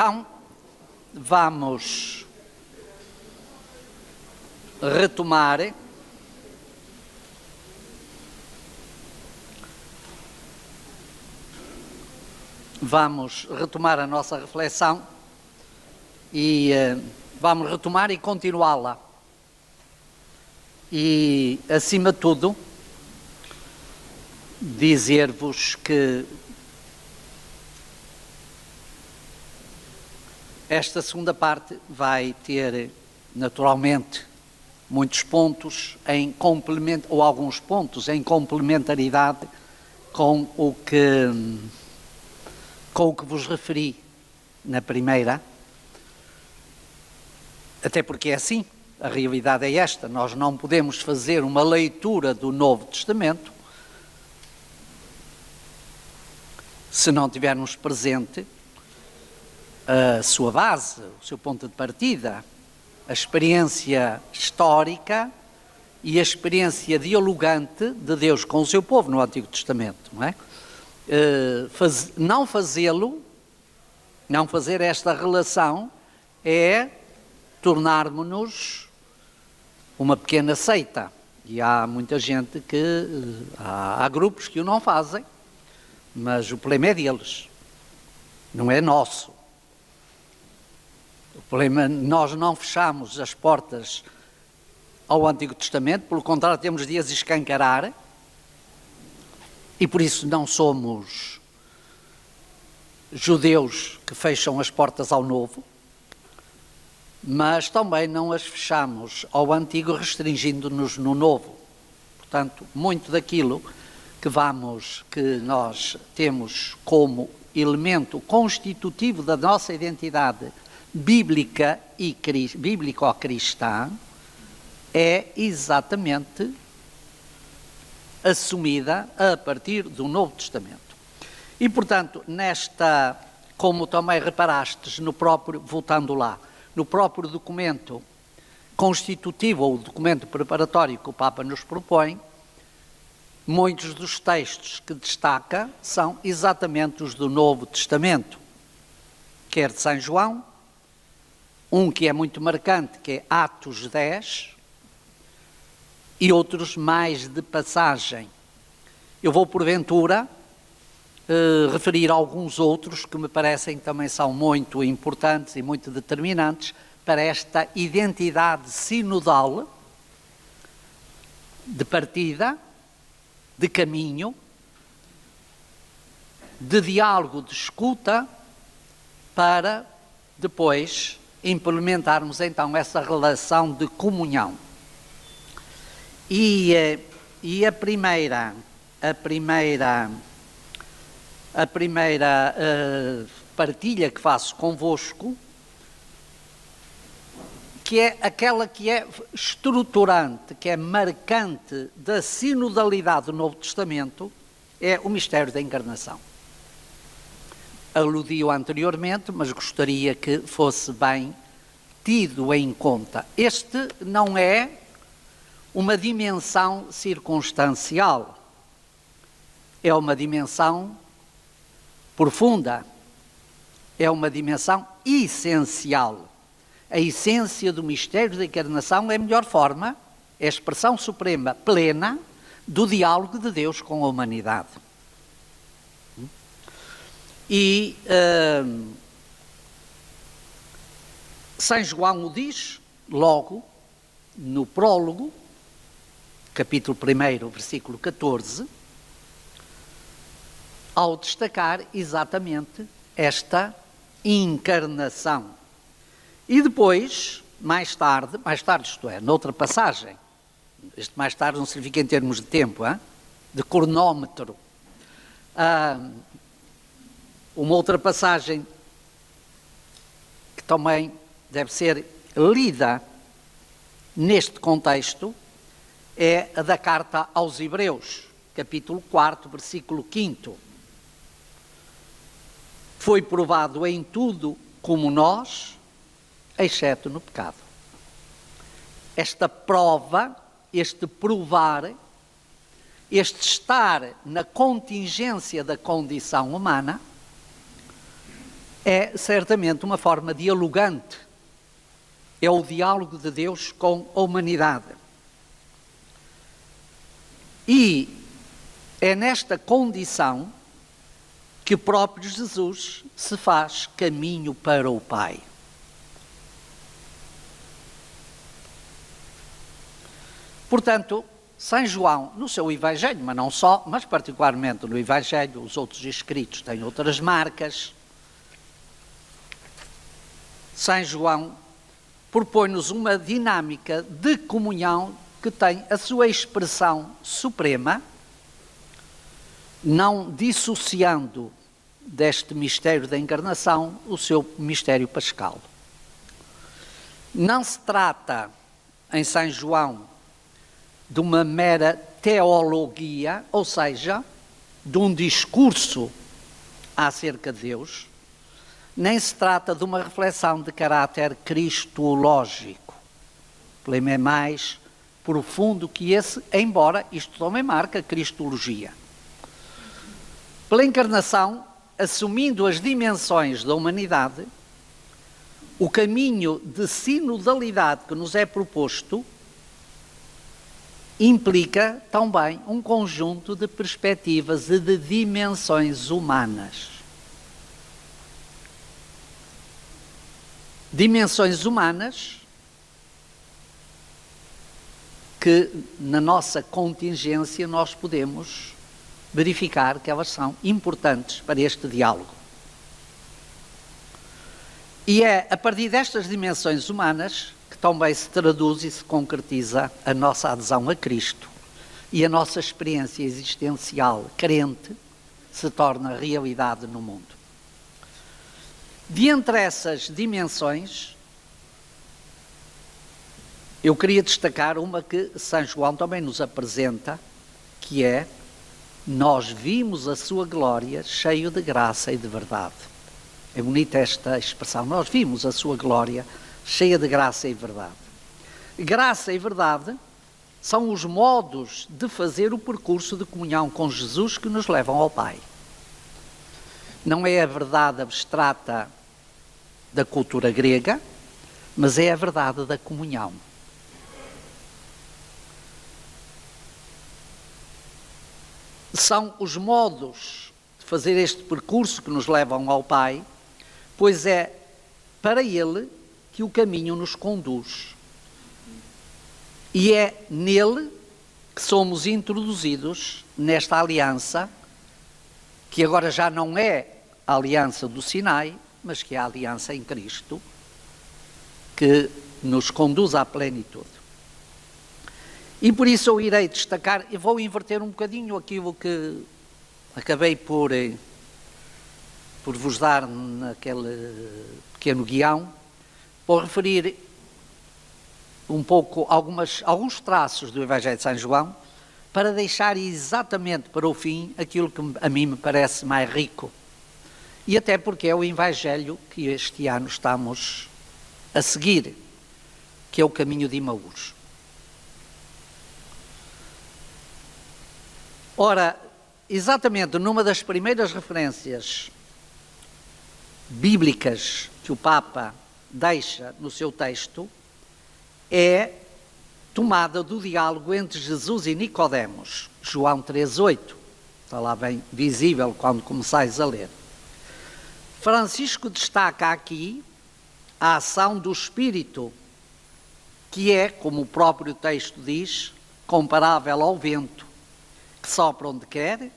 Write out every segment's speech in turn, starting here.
Então, vamos retomar a nossa reflexão e vamos retomar e continuá-la. E, acima de tudo, dizer-vos que esta segunda parte vai ter, naturalmente, muitos pontos em complemento, ou alguns pontos em complementaridade com o que vos referi na primeira, até porque é assim, a realidade é esta, nós não podemos fazer uma leitura do Novo Testamento se não tivermos presente a sua base, o seu ponto de partida, a experiência histórica e a experiência dialogante de Deus com o seu povo no Antigo Testamento, não é? Não fazer esta relação é tornarmos-nos uma pequena seita. E há muita gente há grupos que o não fazem, mas o problema é deles, não é nosso. O problema, nós não fechamos as portas ao Antigo Testamento, pelo contrário, temos de as escancarar, e por isso não somos judeus que fecham as portas ao Novo, mas também não as fechamos ao Antigo, restringindo-nos no Novo. Portanto, muito daquilo que nós temos como elemento constitutivo da nossa identidade bíblica e bíblico-cristã é exatamente assumida a partir do Novo Testamento. E, portanto, como também reparastes voltando lá, no próprio documento constitutivo ou documento preparatório que o Papa nos propõe, muitos dos textos que destaca são exatamente os do Novo Testamento, quer de São João, um que é muito marcante, que é Atos 10, e outros mais de passagem. Eu vou, porventura, referir alguns outros que me parecem que também são muito importantes e muito determinantes para esta identidade sinodal de partida, de caminho, de diálogo, de escuta, para depois implementarmos então essa relação de comunhão. E a primeira partilha que faço convosco, que é aquela que é estruturante, que é marcante da sinodalidade do Novo Testamento, é o mistério da encarnação. Aludi-o anteriormente, mas gostaria que fosse bem tido em conta. Este não é uma dimensão circunstancial, é uma dimensão profunda, é uma dimensão essencial. A essência do mistério da encarnação é a melhor forma, é a expressão suprema, plena, do diálogo de Deus com a humanidade. E São João o diz logo no prólogo, capítulo 1, versículo 14, ao destacar exatamente esta encarnação. E depois, mais tarde, isto é, noutra passagem, este mais tarde não significa em termos de tempo, de cronómetro, uma outra passagem que também deve ser lida neste contexto é a da carta aos Hebreus, capítulo 4, versículo 5. Foi provado em tudo como nós, exceto no pecado. Esta prova, este provar, este estar na contingência da condição humana, é certamente uma forma dialogante. É o diálogo de Deus com a humanidade. E é nesta condição que o próprio Jesus se faz caminho para o Pai. Portanto, São João, no seu Evangelho, mas não só, mas particularmente no Evangelho, os outros escritos têm outras marcas. São João propõe-nos uma dinâmica de comunhão que tem a sua expressão suprema, não dissociando deste mistério da encarnação o seu mistério pascal. Não se trata, em São João, de uma mera teologia, ou seja, de um discurso acerca de Deus, nem se trata de uma reflexão de caráter cristológico. O problema é mais profundo que esse, embora isto também marca cristologia. Pela encarnação, assumindo as dimensões da humanidade, o caminho de sinodalidade que nos é proposto implica também um conjunto de perspectivas e de dimensões humanas. Dimensões humanas que, na nossa contingência, nós podemos verificar que elas são importantes para este diálogo. E é a partir destas dimensões humanas que também se traduz e se concretiza a nossa adesão a Cristo e a nossa experiência existencial crente se torna realidade no mundo. De entre essas dimensões, eu queria destacar uma que São João também nos apresenta, que é: nós vimos a sua glória cheio de graça e de verdade. É bonita esta expressão, nós vimos a sua glória cheia de graça e verdade. Graça e verdade são os modos de fazer o percurso de comunhão com Jesus que nos levam ao Pai. Não é a verdade abstrata da cultura grega, mas é a verdade da comunhão. São os modos de fazer este percurso que nos levam ao Pai, pois é para Ele que o caminho nos conduz. E é nele que somos introduzidos nesta aliança, que agora já não é a aliança do Sinai, mas que é a aliança em Cristo, que nos conduz à plenitude. E por isso eu irei destacar, e vou inverter um bocadinho aquilo que acabei por vos dar naquele pequeno guião, vou referir um pouco alguns traços do Evangelho de São João, para deixar exatamente para o fim aquilo que a mim me parece mais rico. E até porque é o Evangelho que este ano estamos a seguir, que é o caminho de Emaús. Ora, exatamente numa das primeiras referências bíblicas que o Papa deixa no seu texto, é tomada do diálogo entre Jesus e Nicodemos, João 3,8. Está lá bem visível quando começais a ler. Francisco destaca aqui a ação do Espírito, que é, como o próprio texto diz, comparável ao vento, que sopra onde quer,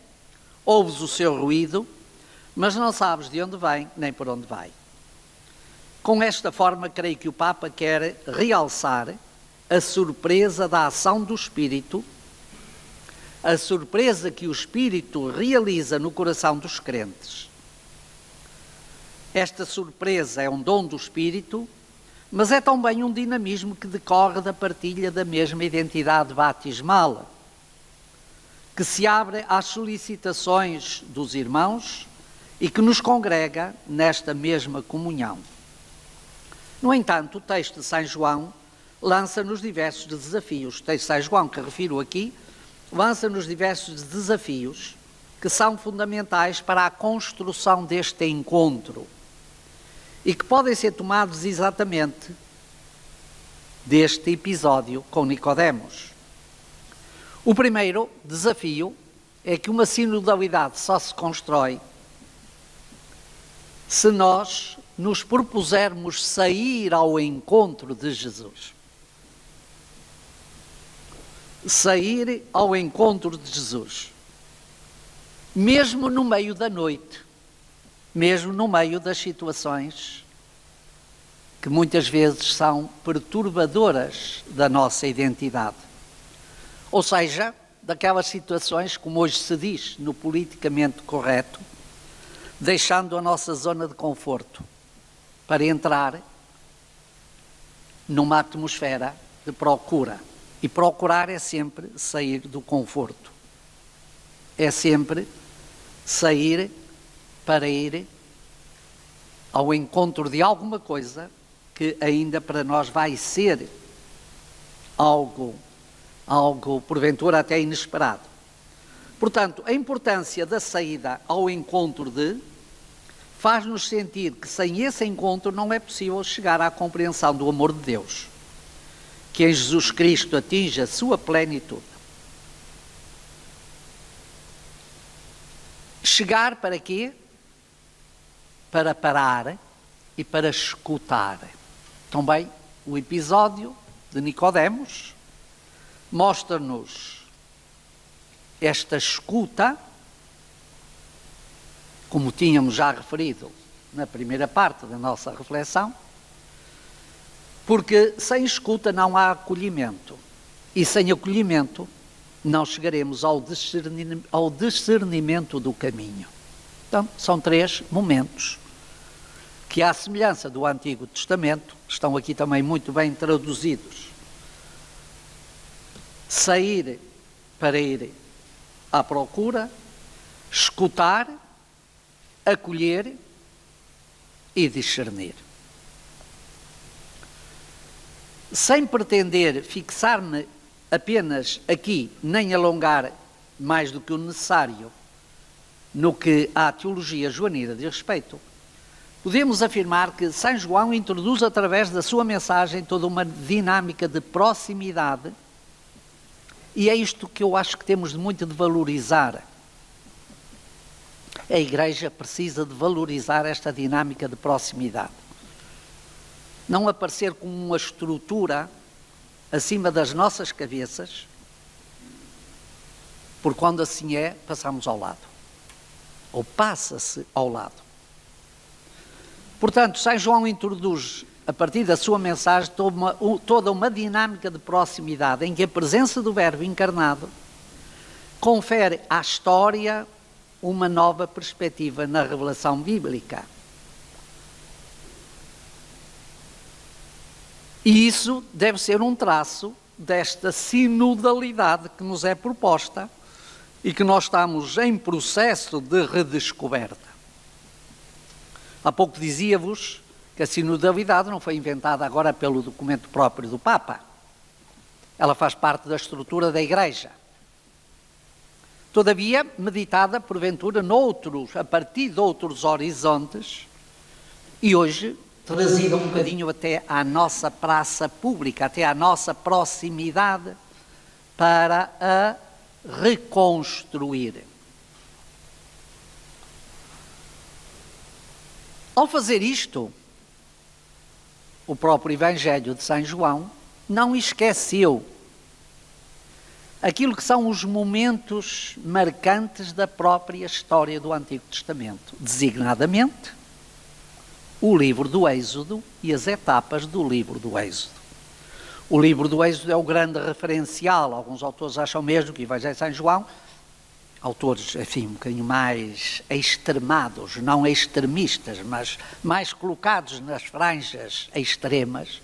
ouves o seu ruído, mas não sabes de onde vem nem por onde vai. Com esta forma, creio que o Papa quer realçar a surpresa da ação do Espírito, a surpresa que o Espírito realiza no coração dos crentes. Esta surpresa é um dom do Espírito, mas é também um dinamismo que decorre da partilha da mesma identidade batismal, que se abre às solicitações dos irmãos e que nos congrega nesta mesma comunhão. No entanto, o texto de São João lança-nos diversos desafios. O texto de São João, que refiro aqui, lança-nos diversos desafios que são fundamentais para a construção deste encontro e que podem ser tomados exatamente deste episódio com Nicodemos. O primeiro desafio é que uma sinodalidade só se constrói se nós nos propusermos sair ao encontro de Jesus. Sair ao encontro de Jesus. Mesmo no meio da noite, mesmo no meio das situações que muitas vezes são perturbadoras da nossa identidade. Ou seja, daquelas situações, como hoje se diz, no politicamente correto, deixando a nossa zona de conforto para entrar numa atmosfera de procura. E procurar é sempre sair do conforto. É sempre sair para ir ao encontro de alguma coisa que ainda para nós vai ser algo porventura até inesperado. Portanto, a importância da saída ao encontro faz-nos sentir que sem esse encontro não é possível chegar à compreensão do amor de Deus, que em Jesus Cristo atinge a sua plenitude. Chegar para quê? Para parar e para escutar. Também o episódio de Nicodemos mostra-nos esta escuta, como tínhamos já referido na primeira parte da nossa reflexão, porque sem escuta não há acolhimento, e sem acolhimento não chegaremos ao discernimento do caminho. Então, são 3 momentos que, à semelhança do Antigo Testamento, estão aqui também muito bem traduzidos. Sair para ir à procura, escutar, acolher e discernir. Sem pretender fixar-me apenas aqui, nem alongar mais do que o necessário no que à teologia joanina diz respeito, podemos afirmar que São João introduz através da sua mensagem toda uma dinâmica de proximidade, e é isto que eu acho que temos muito de valorizar. A Igreja precisa de valorizar esta dinâmica de proximidade. Não aparecer como uma estrutura acima das nossas cabeças, porque quando assim é, passamos ao lado. Ou passa-se ao lado. Portanto, São João introduz, a partir da sua mensagem, toda uma dinâmica de proximidade em que a presença do Verbo encarnado confere à história uma nova perspectiva na revelação bíblica. E isso deve ser um traço desta sinodalidade que nos é proposta e que nós estamos em processo de redescoberta. Há pouco dizia-vos que a sinodalidade não foi inventada agora pelo documento próprio do Papa. Ela faz parte da estrutura da Igreja. Todavia, meditada, porventura, a partir de outros horizontes, e hoje trazida um bocadinho até à nossa praça pública, até à nossa proximidade, para a reconstruir. Ao fazer isto, o próprio Evangelho de São João não esqueceu aquilo que são os momentos marcantes da própria história do Antigo Testamento, designadamente o livro do Êxodo e as etapas do livro do Êxodo. O livro do Êxodo é o grande referencial. Alguns autores acham mesmo que o Evangelho de São João, autores, enfim, um bocadinho mais extremados, não extremistas, mas mais colocados nas franjas extremas,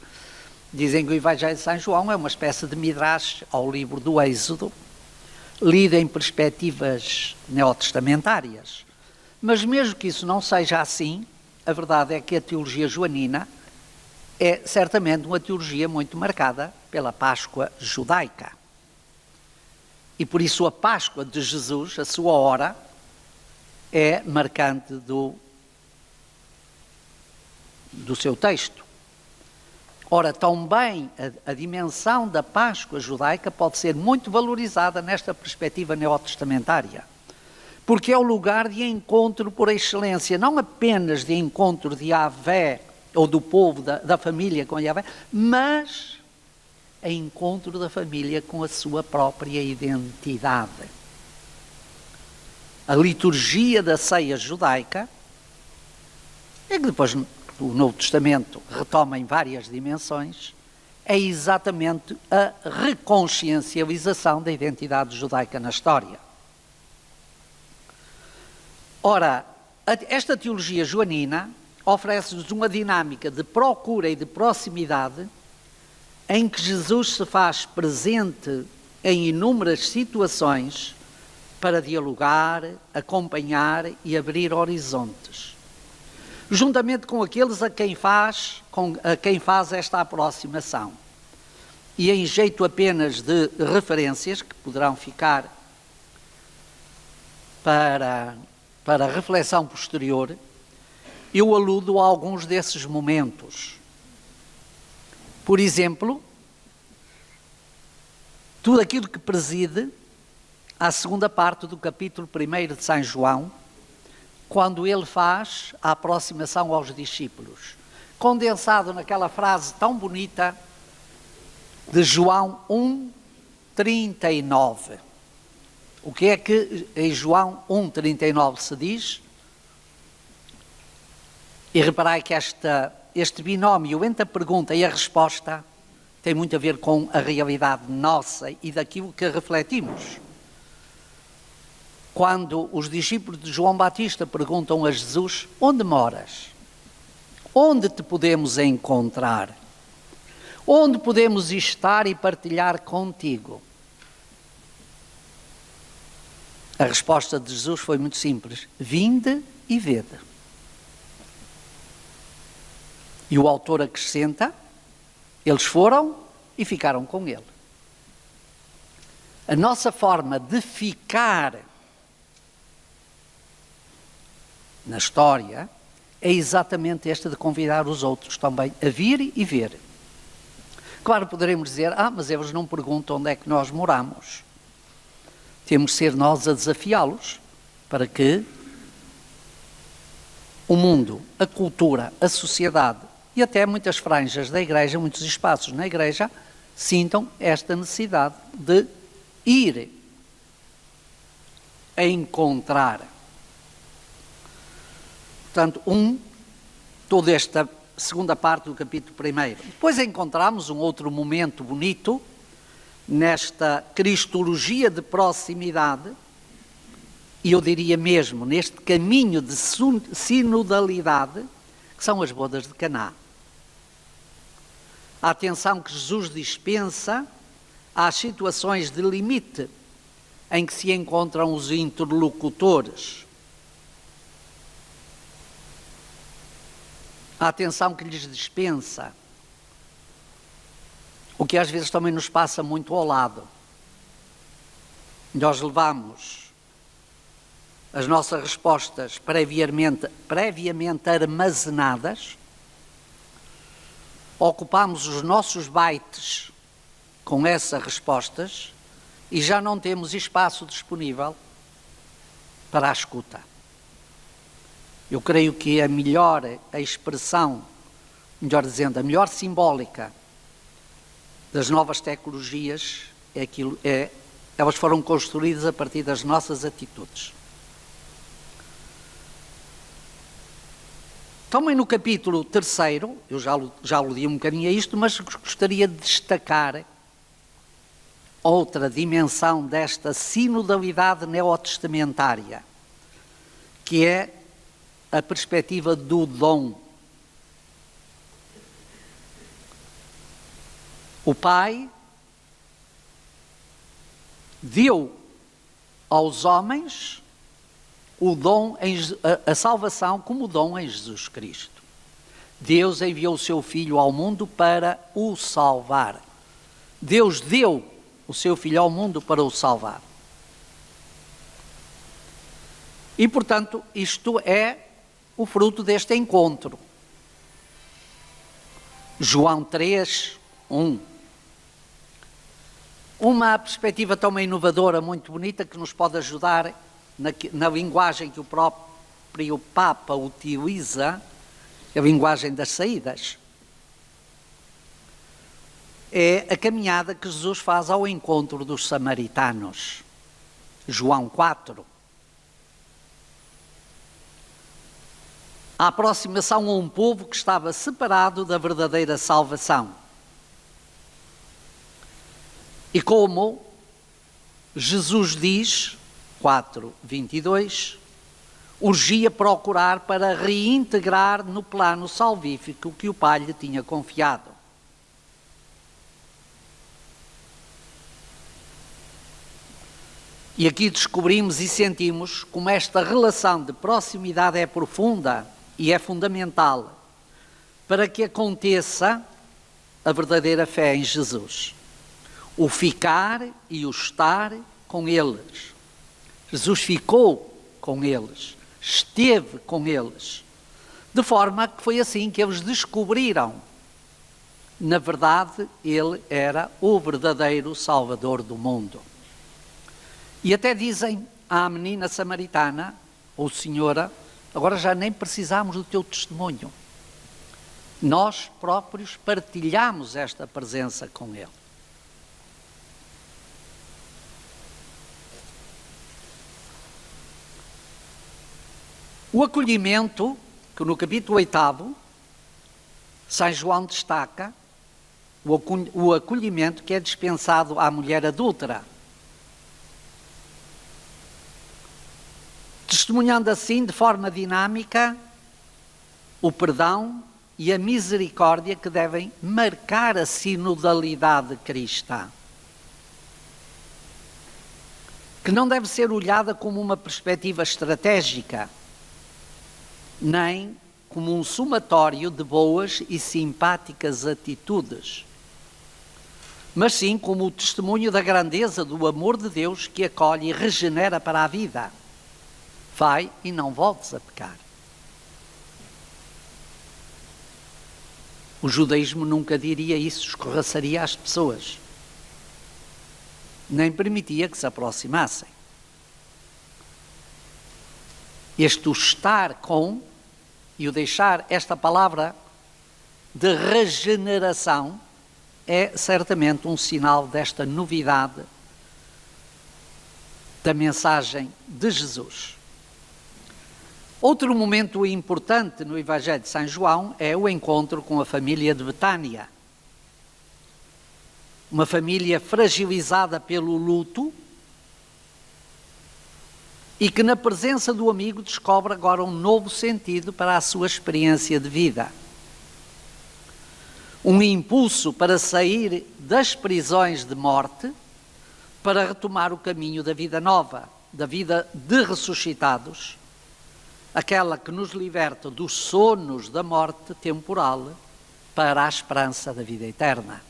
dizem que o Evangelho de São João é uma espécie de midrash ao livro do Êxodo, lido em perspectivas neotestamentárias. Mas mesmo que isso não seja assim, a verdade é que a teologia joanina é certamente uma teologia muito marcada pela Páscoa judaica. E por isso a Páscoa de Jesus, a sua hora, é marcante do seu texto. Ora, também a dimensão da Páscoa judaica pode ser muito valorizada nesta perspectiva neotestamentária, porque é o lugar de encontro por excelência, não apenas de encontro de Yahvé, ou do povo, da família com Yahvé, mas encontro da família com a sua própria identidade. A liturgia da ceia judaica, é que depois o Novo Testamento retoma em várias dimensões, é exatamente a reconsciencialização da identidade judaica na história. Ora, esta teologia joanina oferece-nos uma dinâmica de procura e de proximidade em que Jesus se faz presente em inúmeras situações para dialogar, acompanhar e abrir horizontes, juntamente com aqueles a quem faz esta aproximação. E em jeito apenas de referências, que poderão ficar para reflexão posterior, eu aludo a alguns desses momentos. Por exemplo, tudo aquilo que preside à segunda parte do capítulo 1 de São João, quando ele faz a aproximação aos discípulos, condensado naquela frase tão bonita de João 1:39. O que é que em João 1:39 se diz? E reparai que este binómio entre a pergunta e a resposta tem muito a ver com a realidade nossa e daquilo que refletimos. Quando os discípulos de João Batista perguntam a Jesus: onde moras? Onde te podemos encontrar? Onde podemos estar e partilhar contigo? A resposta de Jesus foi muito simples: vinde e vede. E o autor acrescenta: eles foram e ficaram com ele. A nossa forma de ficar na história é exatamente esta de convidar os outros também a vir e ver. Claro, poderemos dizer: mas eles não perguntam onde é que nós moramos. Temos de ser nós a desafiá-los para que o mundo, a cultura, a sociedade e até muitas franjas da igreja, muitos espaços na igreja, sintam esta necessidade de ir a encontrar. Portanto, toda esta segunda parte do capítulo 1. Depois encontramos um outro momento bonito nesta cristologia de proximidade, e eu diria mesmo neste caminho de sinodalidade, que são as bodas de Caná. A atenção que Jesus dispensa às situações de limite em que se encontram os interlocutores. A atenção que lhes dispensa, o que às vezes também nos passa muito ao lado. Nós levamos as nossas respostas previamente armazenadas, ocupamos os nossos bytes com essas respostas e já não temos espaço disponível para a escuta. Eu creio que a melhor expressão, melhor dizendo, a melhor simbólica das novas tecnologias elas foram construídas a partir das nossas atitudes. Também no capítulo 3, eu já aludi um bocadinho a isto, mas gostaria de destacar outra dimensão desta sinodalidade neotestamentária, que é a perspectiva do dom. O Pai deu aos homens o dom, a salvação como dom em Jesus Cristo. Deus enviou o seu Filho ao mundo para o salvar. Deus deu o seu Filho ao mundo para o salvar. E, portanto, isto é o fruto deste encontro. João 3, 1. Uma perspectiva também inovadora, muito bonita, que nos pode ajudar na linguagem que o próprio Papa utiliza, a linguagem das saídas. É a caminhada que Jesus faz ao encontro dos samaritanos. João 4. A aproximação a um povo que estava separado da verdadeira salvação. E como Jesus diz, 4:22, urgia procurar para reintegrar no plano salvífico que o Pai lhe tinha confiado. E aqui descobrimos e sentimos como esta relação de proximidade é profunda e é fundamental para que aconteça a verdadeira fé em Jesus. O ficar e o estar com eles. Jesus ficou com eles, esteve com eles, de forma que foi assim que eles descobriram. Na verdade, ele era o verdadeiro Salvador do mundo. E até dizem à menina samaritana, ou senhora, agora já nem precisamos do teu testemunho. Nós próprios partilhamos esta presença com ele. O acolhimento, que no capítulo 8, São João destaca, o acolhimento que é dispensado à mulher adúltera. Testemunhando assim, de forma dinâmica, o perdão e a misericórdia que devem marcar a sinodalidade cristã. Que não deve ser olhada como uma perspectiva estratégica, nem como um somatório de boas e simpáticas atitudes, mas sim como o testemunho da grandeza do amor de Deus que acolhe e regenera para a vida. Vai e não voltes a pecar. O judaísmo nunca diria isso, escorraçaria as pessoas. Nem permitia que se aproximassem. Este o estar com e o deixar, esta palavra de regeneração, é certamente um sinal desta novidade da mensagem de Jesus. Outro momento importante no Evangelho de São João é o encontro com a família de Betânia. Uma família fragilizada pelo luto e que na presença do amigo descobre agora um novo sentido para a sua experiência de vida. Um impulso para sair das prisões de morte, para retomar o caminho da vida nova, da vida de ressuscitados, aquela que nos liberta dos sonos da morte temporal para a esperança da vida eterna.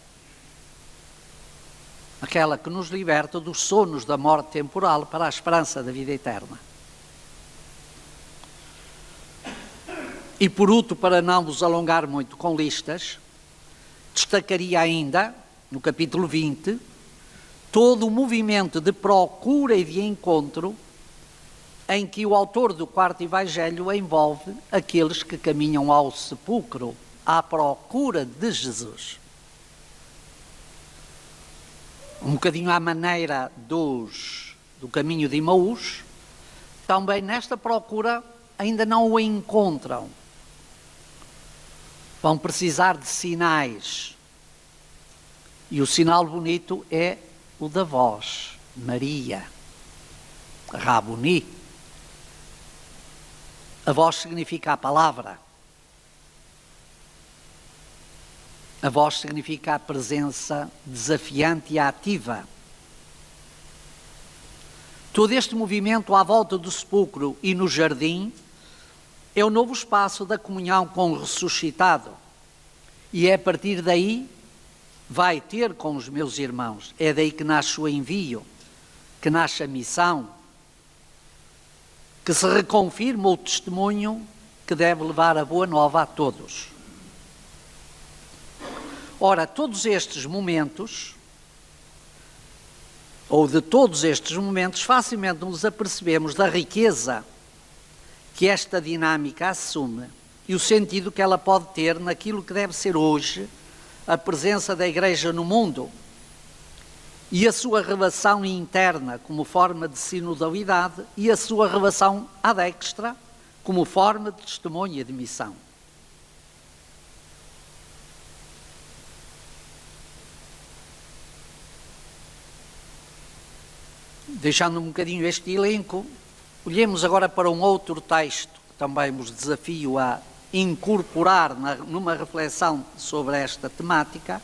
Aquela que nos liberta dos sonos da morte temporal para a esperança da vida eterna. E por último, para não vos alongar muito com listas, destacaria ainda, no capítulo 20, todo o movimento de procura e de encontro em que o autor do quarto Evangelho envolve aqueles que caminham ao sepulcro à procura de Jesus. Um bocadinho à maneira do caminho de Emaús, também nesta procura ainda não o encontram. Vão precisar de sinais. E o sinal bonito é o da voz, Maria, Rabuni. A voz significa a palavra. A voz significa a presença desafiante e ativa. Todo este movimento à volta do sepulcro e no jardim é o novo espaço da comunhão com o ressuscitado. E é a partir daí, vai ter com os meus irmãos. É daí que nasce o envio, que nasce a missão, que se reconfirma o testemunho que deve levar a boa nova a todos. Ora, todos estes momentos, ou de todos estes momentos, facilmente nos apercebemos da riqueza que esta dinâmica assume e o sentido que ela pode ter naquilo que deve ser hoje a presença da Igreja no mundo e a sua revelação interna como forma de sinodalidade e a sua revelação ad extra como forma de testemunho e de missão. Deixando um bocadinho este elenco, olhemos agora para um outro texto que também vos desafio a incorporar numa reflexão sobre esta temática,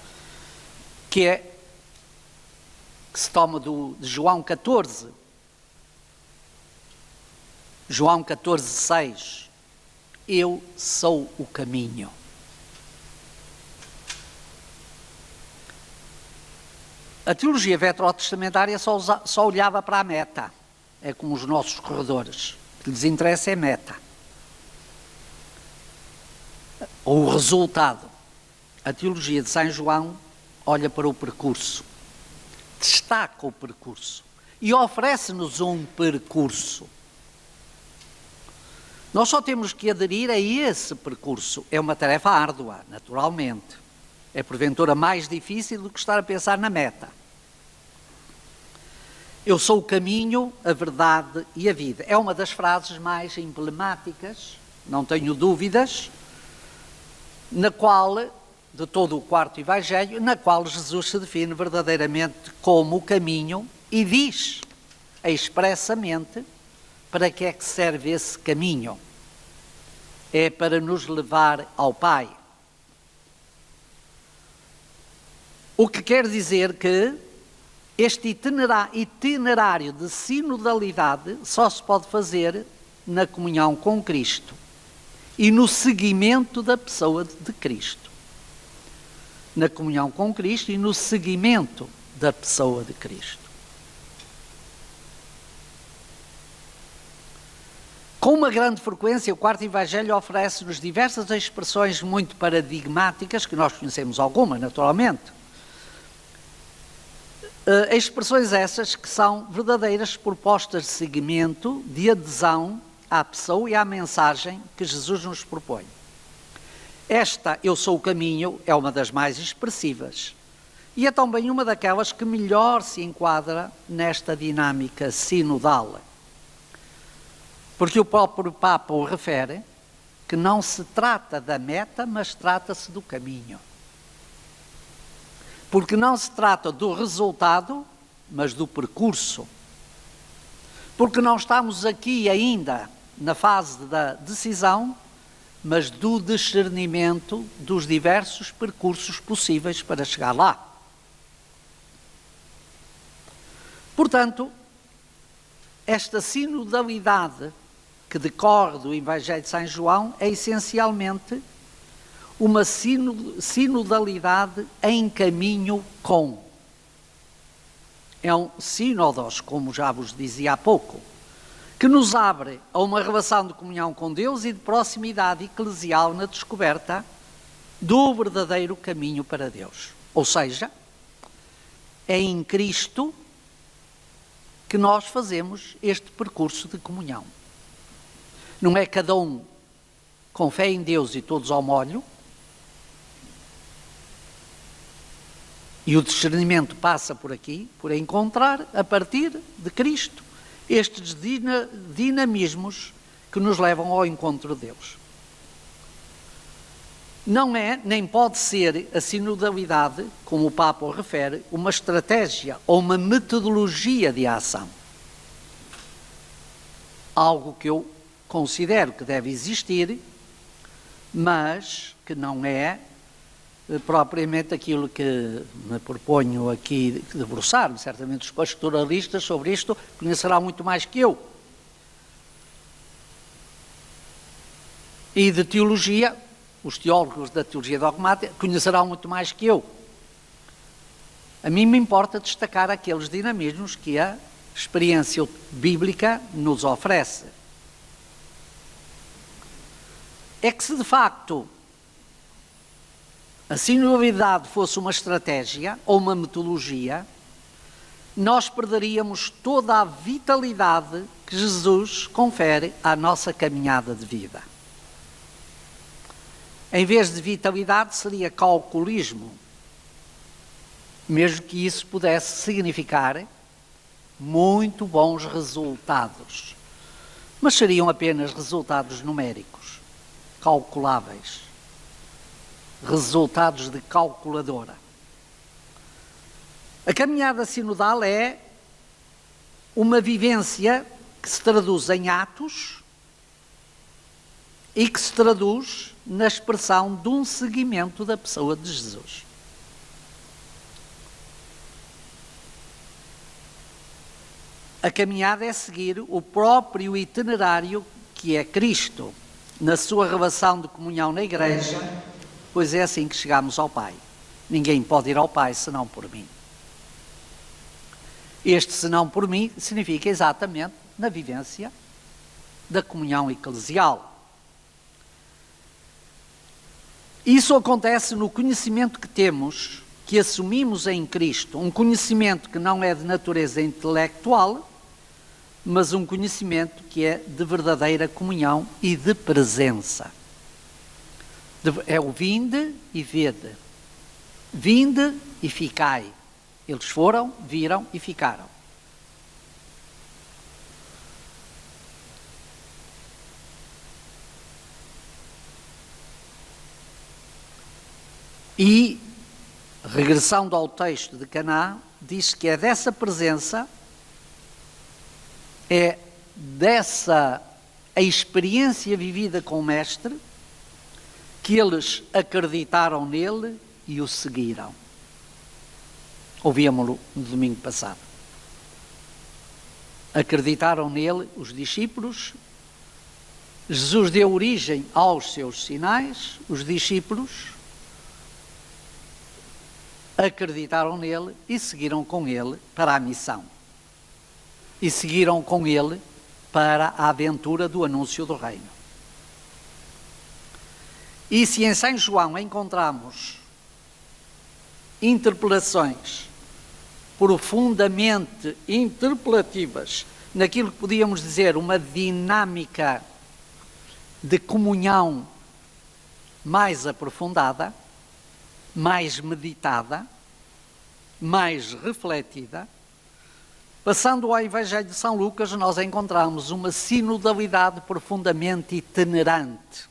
que se toma de João 14. João 14, 6. Eu sou o caminho. A teologia veterotestamentária só olhava para a meta. É como os nossos corredores. O que lhes interessa é meta. Ou o resultado. A teologia de São João olha para o percurso. Destaca o percurso. E oferece-nos um percurso. Nós só temos que aderir a esse percurso. É uma tarefa árdua, naturalmente. É porventura mais difícil do que estar a pensar na meta. Eu sou o caminho, a verdade e a vida. É uma das frases mais emblemáticas, não tenho dúvidas, na qual, de todo o quarto Evangelho, na qual Jesus se define verdadeiramente como o caminho e diz expressamente para que é que serve esse caminho. É para nos levar ao Pai. O que quer dizer que este itinerário de sinodalidade só se pode fazer na comunhão com Cristo e no seguimento da pessoa de Cristo. Na comunhão com Cristo e no seguimento da pessoa de Cristo. Com uma grande frequência, o quarto Evangelho oferece-nos diversas expressões muito paradigmáticas, que nós conhecemos algumas, naturalmente. Expressões essas que são verdadeiras propostas de seguimento, de adesão à pessoa e à mensagem que Jesus nos propõe. Esta, eu sou o caminho, é uma das mais expressivas e é também uma daquelas que melhor se enquadra nesta dinâmica sinodal. Porque o próprio Papa o refere que não se trata da meta, mas trata-se do caminho. Porque não se trata do resultado, mas do percurso. Porque não estamos aqui ainda na fase da decisão, mas do discernimento dos diversos percursos possíveis para chegar lá. Portanto, esta sinodalidade que decorre do Evangelho de São João é essencialmente uma sinodalidade em caminho com. É um sínodos, como já vos dizia há pouco, que nos abre a uma relação de comunhão com Deus e de proximidade eclesial na descoberta do verdadeiro caminho para Deus. Ou seja, é em Cristo que nós fazemos este percurso de comunhão. Não é cada um com fé em Deus e todos ao molho, e o discernimento passa por aqui, por encontrar, a partir de Cristo, estes dinamismos que nos levam ao encontro de Deus. Não é, nem pode ser a sinodalidade, como o Papa o refere, uma estratégia ou uma metodologia de ação. Algo que eu considero que deve existir, mas que não é propriamente aquilo que me proponho aqui de debruçar-me. Certamente os pastoralistas sobre isto conhecerão muito mais que eu. E de teologia, os teólogos da teologia dogmática conhecerão muito mais que eu. A mim me importa destacar aqueles dinamismos que a experiência bíblica nos oferece. É que se de facto a sinodalidade fosse uma estratégia ou uma metodologia, nós perderíamos toda a vitalidade que Jesus confere à nossa caminhada de vida. Em vez de vitalidade, seria calculismo, mesmo que isso pudesse significar muito bons resultados. Mas seriam apenas resultados numéricos, calculáveis, resultados de calculadora. A caminhada sinodal é uma vivência que se traduz em atos e que se traduz na expressão de um seguimento da pessoa de Jesus. A caminhada é seguir o próprio itinerário que é Cristo, na sua relação de comunhão na Igreja, pois é assim que chegamos ao Pai. Ninguém pode ir ao Pai senão por mim. Este senão por mim significa exatamente na vivência da comunhão eclesial. Isso acontece no conhecimento que temos, que assumimos em Cristo, um conhecimento que não é de natureza intelectual, mas um conhecimento que é de verdadeira comunhão e de presença. É o vinde e vede. Vinde e ficai. Eles foram, viram e ficaram. E, regressando ao texto de Caná, diz que é dessa presença, é dessa a experiência vivida com o Mestre, que eles acreditaram nele e o seguiram. Ouvíamos-lo no domingo passado. Acreditaram nele os discípulos, Jesus deu origem aos seus sinais, os discípulos acreditaram nele e seguiram com ele para a missão. E seguiram com ele para a aventura do anúncio do reino. E se em São João encontramos interpelações profundamente interpelativas, naquilo que podíamos dizer uma dinâmica de comunhão mais aprofundada, mais meditada, mais refletida, passando ao Evangelho de São Lucas, nós encontramos uma sinodalidade profundamente itinerante,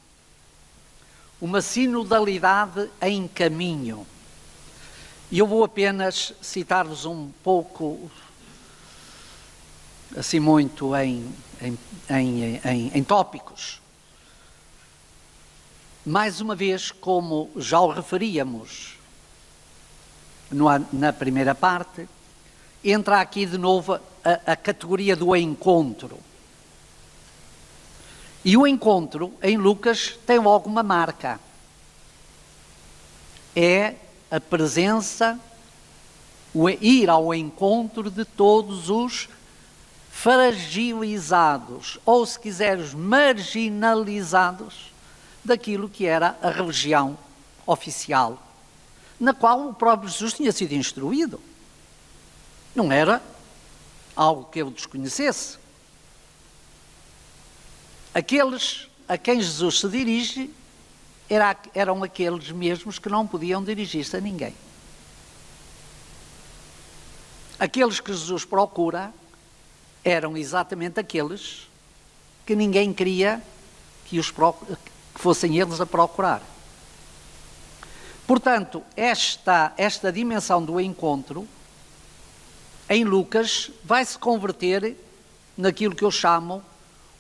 uma sinodalidade em caminho. E eu vou apenas citar-vos um pouco, assim muito em tópicos. Mais uma vez, como já o referíamos na primeira parte, entra aqui de novo a categoria do encontro. E o encontro, em Lucas, tem logo uma marca. É a presença, o ir ao encontro de todos os fragilizados, ou se quiseres, marginalizados, daquilo que era a religião oficial, na qual o próprio Jesus tinha sido instruído. Não era algo que ele desconhecesse. Aqueles a quem Jesus se dirige eram aqueles mesmos que não podiam dirigir-se a ninguém. Aqueles que Jesus procura eram exatamente aqueles que ninguém queria que fossem eles a procurar. Portanto, esta dimensão do encontro, em Lucas, vai se converter naquilo que eu chamo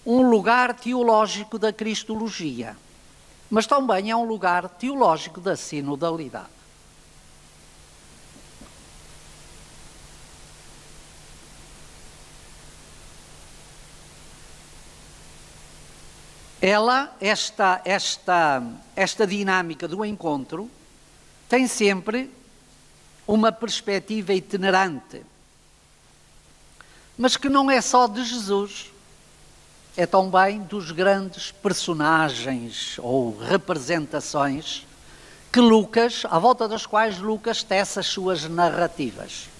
um lugar teológico da cristologia, mas também é um lugar teológico da sinodalidade. Esta dinâmica do encontro tem sempre uma perspectiva itinerante, mas que não é só de Jesus, é também dos grandes personagens ou representações que Lucas, à volta das quais Lucas tece as suas narrativas,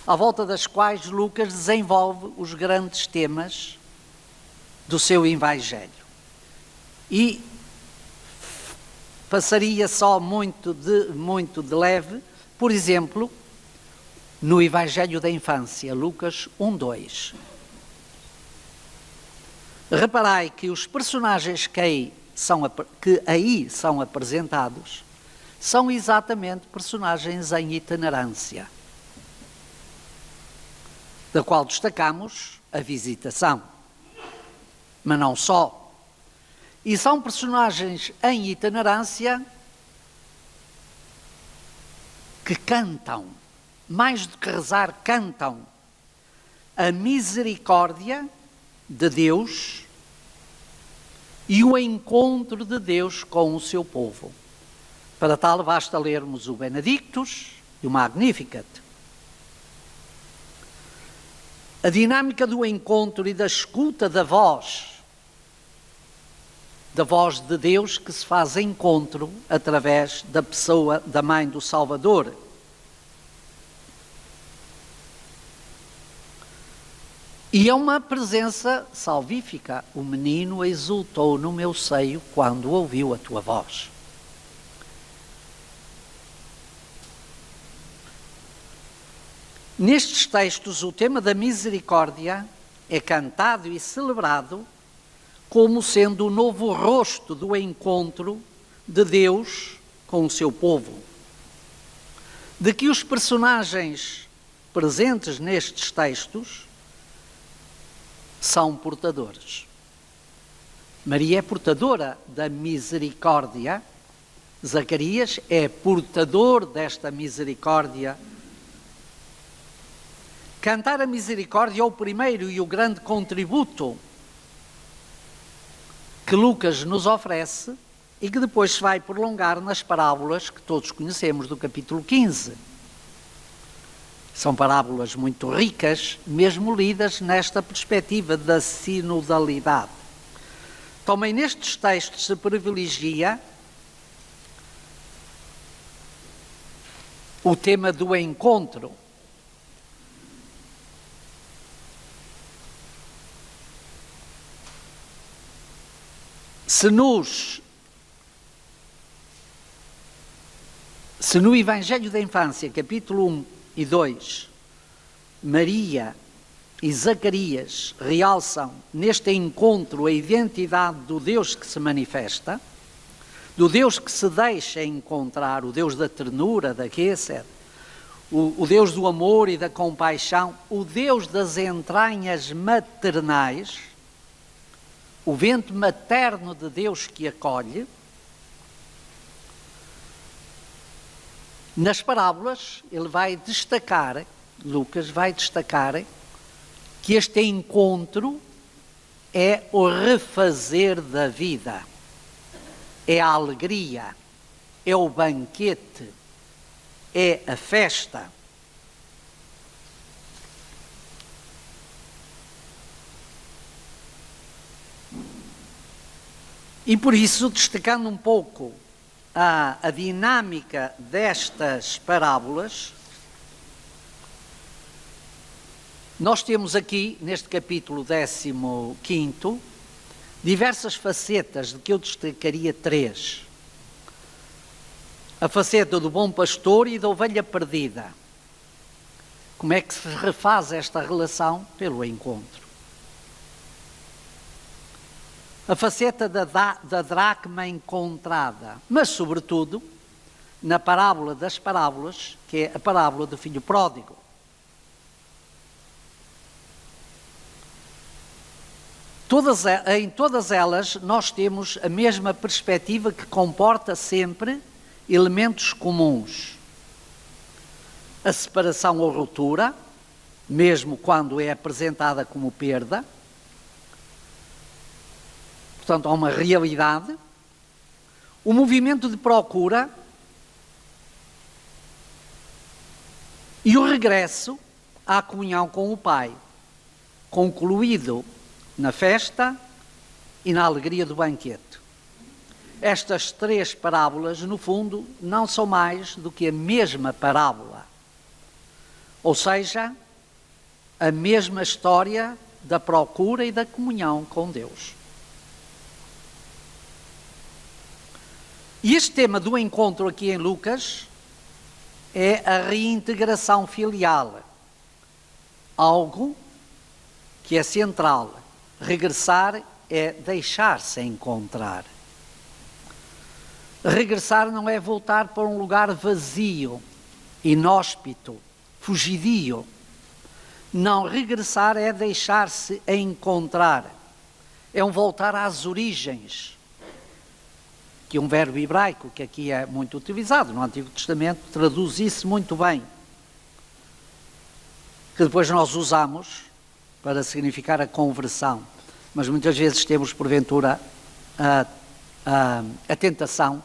à volta das quais Lucas desenvolve os grandes temas do seu Evangelho. E passaria só muito de leve, por exemplo, no Evangelho da Infância, Lucas 1:2. Reparai que os personagens que aí são apresentados são exatamente personagens em itinerância, da qual destacamos a visitação, mas não só. E são personagens em itinerância que cantam, mais do que rezar, cantam a misericórdia de Deus e o encontro de Deus com o seu povo. Para tal, basta lermos o Benedictus e o Magnificat. A dinâmica do encontro e da escuta da voz de Deus que se faz encontro através da pessoa da Mãe do Salvador. E é uma presença salvífica. O menino exultou no meu seio quando ouviu a tua voz. Nestes textos, o tema da misericórdia é cantado e celebrado como sendo o novo rosto do encontro de Deus com o seu povo. De que os personagens presentes nestes textos são portadores. Maria é portadora da misericórdia, Zacarias é portador desta misericórdia. Cantar a misericórdia é o primeiro e o grande contributo que Lucas nos oferece e que depois se vai prolongar nas parábolas que todos conhecemos do capítulo 15. São parábolas muito ricas, mesmo lidas nesta perspectiva da sinodalidade. Também nestes textos se privilegia o tema do encontro. Se no Evangelho da Infância, capítulo 1 e 2, Maria e Zacarias realçam neste encontro a identidade do Deus que se manifesta, do Deus que se deixa encontrar, o Deus da ternura, da Gesed, o Deus do amor e da compaixão, o Deus das entranhas maternais, o ventre materno de Deus que acolhe. Nas parábolas, Lucas vai destacar que este encontro é o refazer da vida, é a alegria, é o banquete, é a festa. E por isso, destacando um pouco a dinâmica destas parábolas, nós temos aqui, neste capítulo 15º, diversas facetas, de que eu destacaria 3. A faceta do bom pastor e da ovelha perdida. Como é que se refaz esta relação? Pelo encontro. A faceta da dracma encontrada, mas sobretudo na parábola das parábolas, que é a parábola do filho pródigo. Em todas elas nós temos a mesma perspectiva que comporta sempre elementos comuns. A separação ou ruptura, mesmo quando é apresentada como perda. Portanto, há uma realidade, o movimento de procura e o regresso à comunhão com o Pai, concluído na festa e na alegria do banquete. Estas três parábolas, no fundo, não são mais do que a mesma parábola. Ou seja, a mesma história da procura e da comunhão com Deus. E este tema do encontro aqui em Lucas é a reintegração filial. Algo que é central. Regressar é deixar-se encontrar. Regressar não é voltar para um lugar vazio, inóspito, fugidio. Não, regressar é deixar-se encontrar. É um voltar às origens, que é um verbo hebraico que aqui é muito utilizado no Antigo Testamento, traduz isso muito bem, que depois nós usamos para significar a conversão, mas muitas vezes temos, porventura, a tentação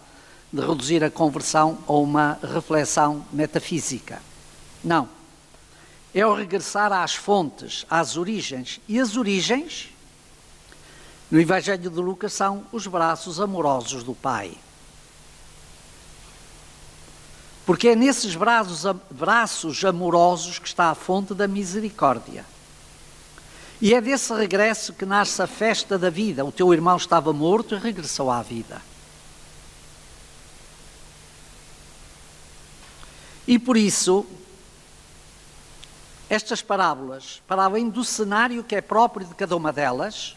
de reduzir a conversão a uma reflexão metafísica. Não. É o regressar às fontes, às origens. E as origens, no Evangelho de Lucas, são os braços amorosos do Pai. Porque é nesses braços amorosos que está a fonte da misericórdia. E é desse regresso que nasce a festa da vida. O teu irmão estava morto e regressou à vida. E por isso, estas parábolas, para além do cenário que é próprio de cada uma delas,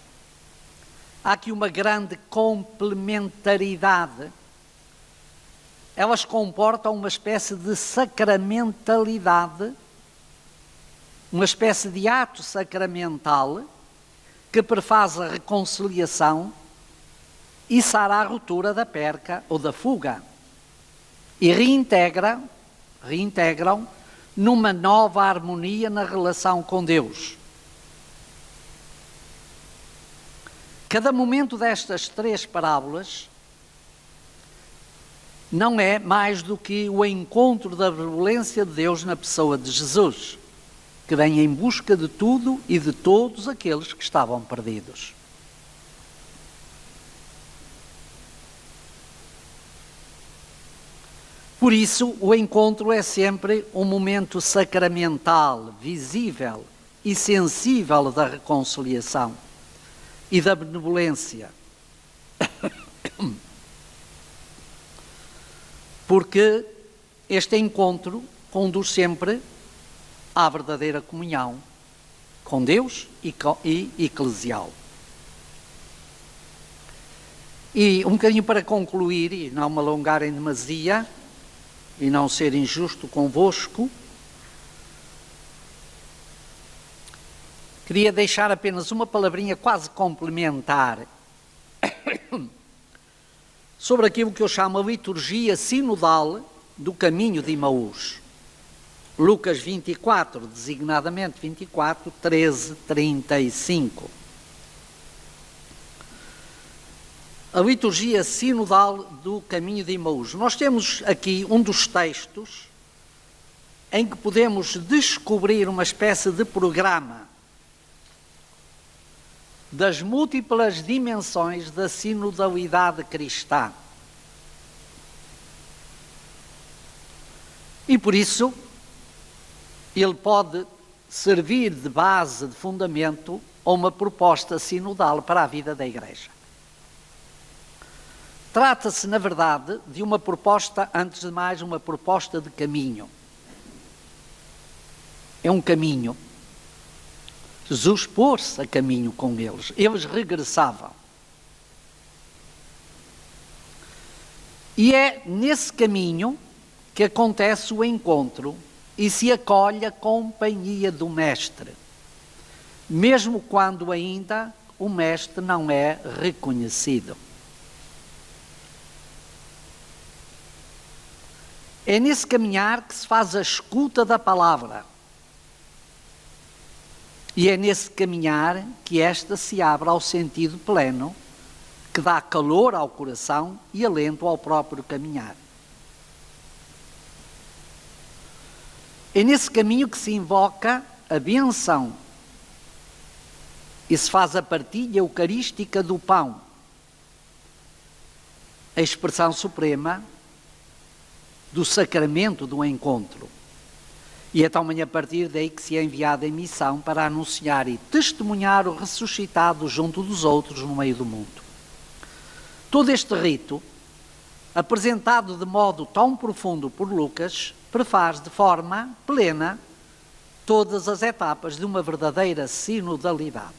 há aqui uma grande complementaridade. Elas comportam uma espécie de sacramentalidade, uma espécie de ato sacramental que prefaz a reconciliação e sara a ruptura da perca ou da fuga e reintegram numa nova harmonia na relação com Deus. Cada momento destas três parábolas não é mais do que o encontro da benevolência de Deus na pessoa de Jesus, que vem em busca de tudo e de todos aqueles que estavam perdidos. Por isso, o encontro é sempre um momento sacramental, visível e sensível da reconciliação e da benevolência. Porque este encontro conduz sempre à verdadeira comunhão com Deus e eclesial. E um bocadinho para concluir, e não me alongar em demasia, e não ser injusto convosco, queria deixar apenas uma palavrinha quase complementar sobre aquilo que eu chamo a liturgia sinodal do caminho de Emaús. Lucas 24, designadamente 24, 13, 35. A liturgia sinodal do caminho de Emaús. Nós temos aqui um dos textos em que podemos descobrir uma espécie de programa das múltiplas dimensões da sinodalidade cristã. E por isso, ele pode servir de base, de fundamento, a uma proposta sinodal para a vida da Igreja. Trata-se, na verdade, de uma proposta, antes de mais, uma proposta de caminho. É um caminho. Jesus pôs-se a caminho com eles. Eles regressavam. E é nesse caminho que acontece o encontro e se acolhe a companhia do Mestre, mesmo quando ainda o Mestre não é reconhecido. É nesse caminhar que se faz a escuta da palavra. E é nesse caminhar que esta se abre ao sentido pleno, que dá calor ao coração e alento ao próprio caminhar. É nesse caminho que se invoca a benção e se faz a partilha eucarística do pão. a expressão suprema do sacramento do encontro. E é também a partir daí que se é enviado em missão para anunciar e testemunhar o ressuscitado junto dos outros no meio do mundo. Todo este rito, apresentado de modo tão profundo por Lucas, prefaz de forma plena todas as etapas de uma verdadeira sinodalidade.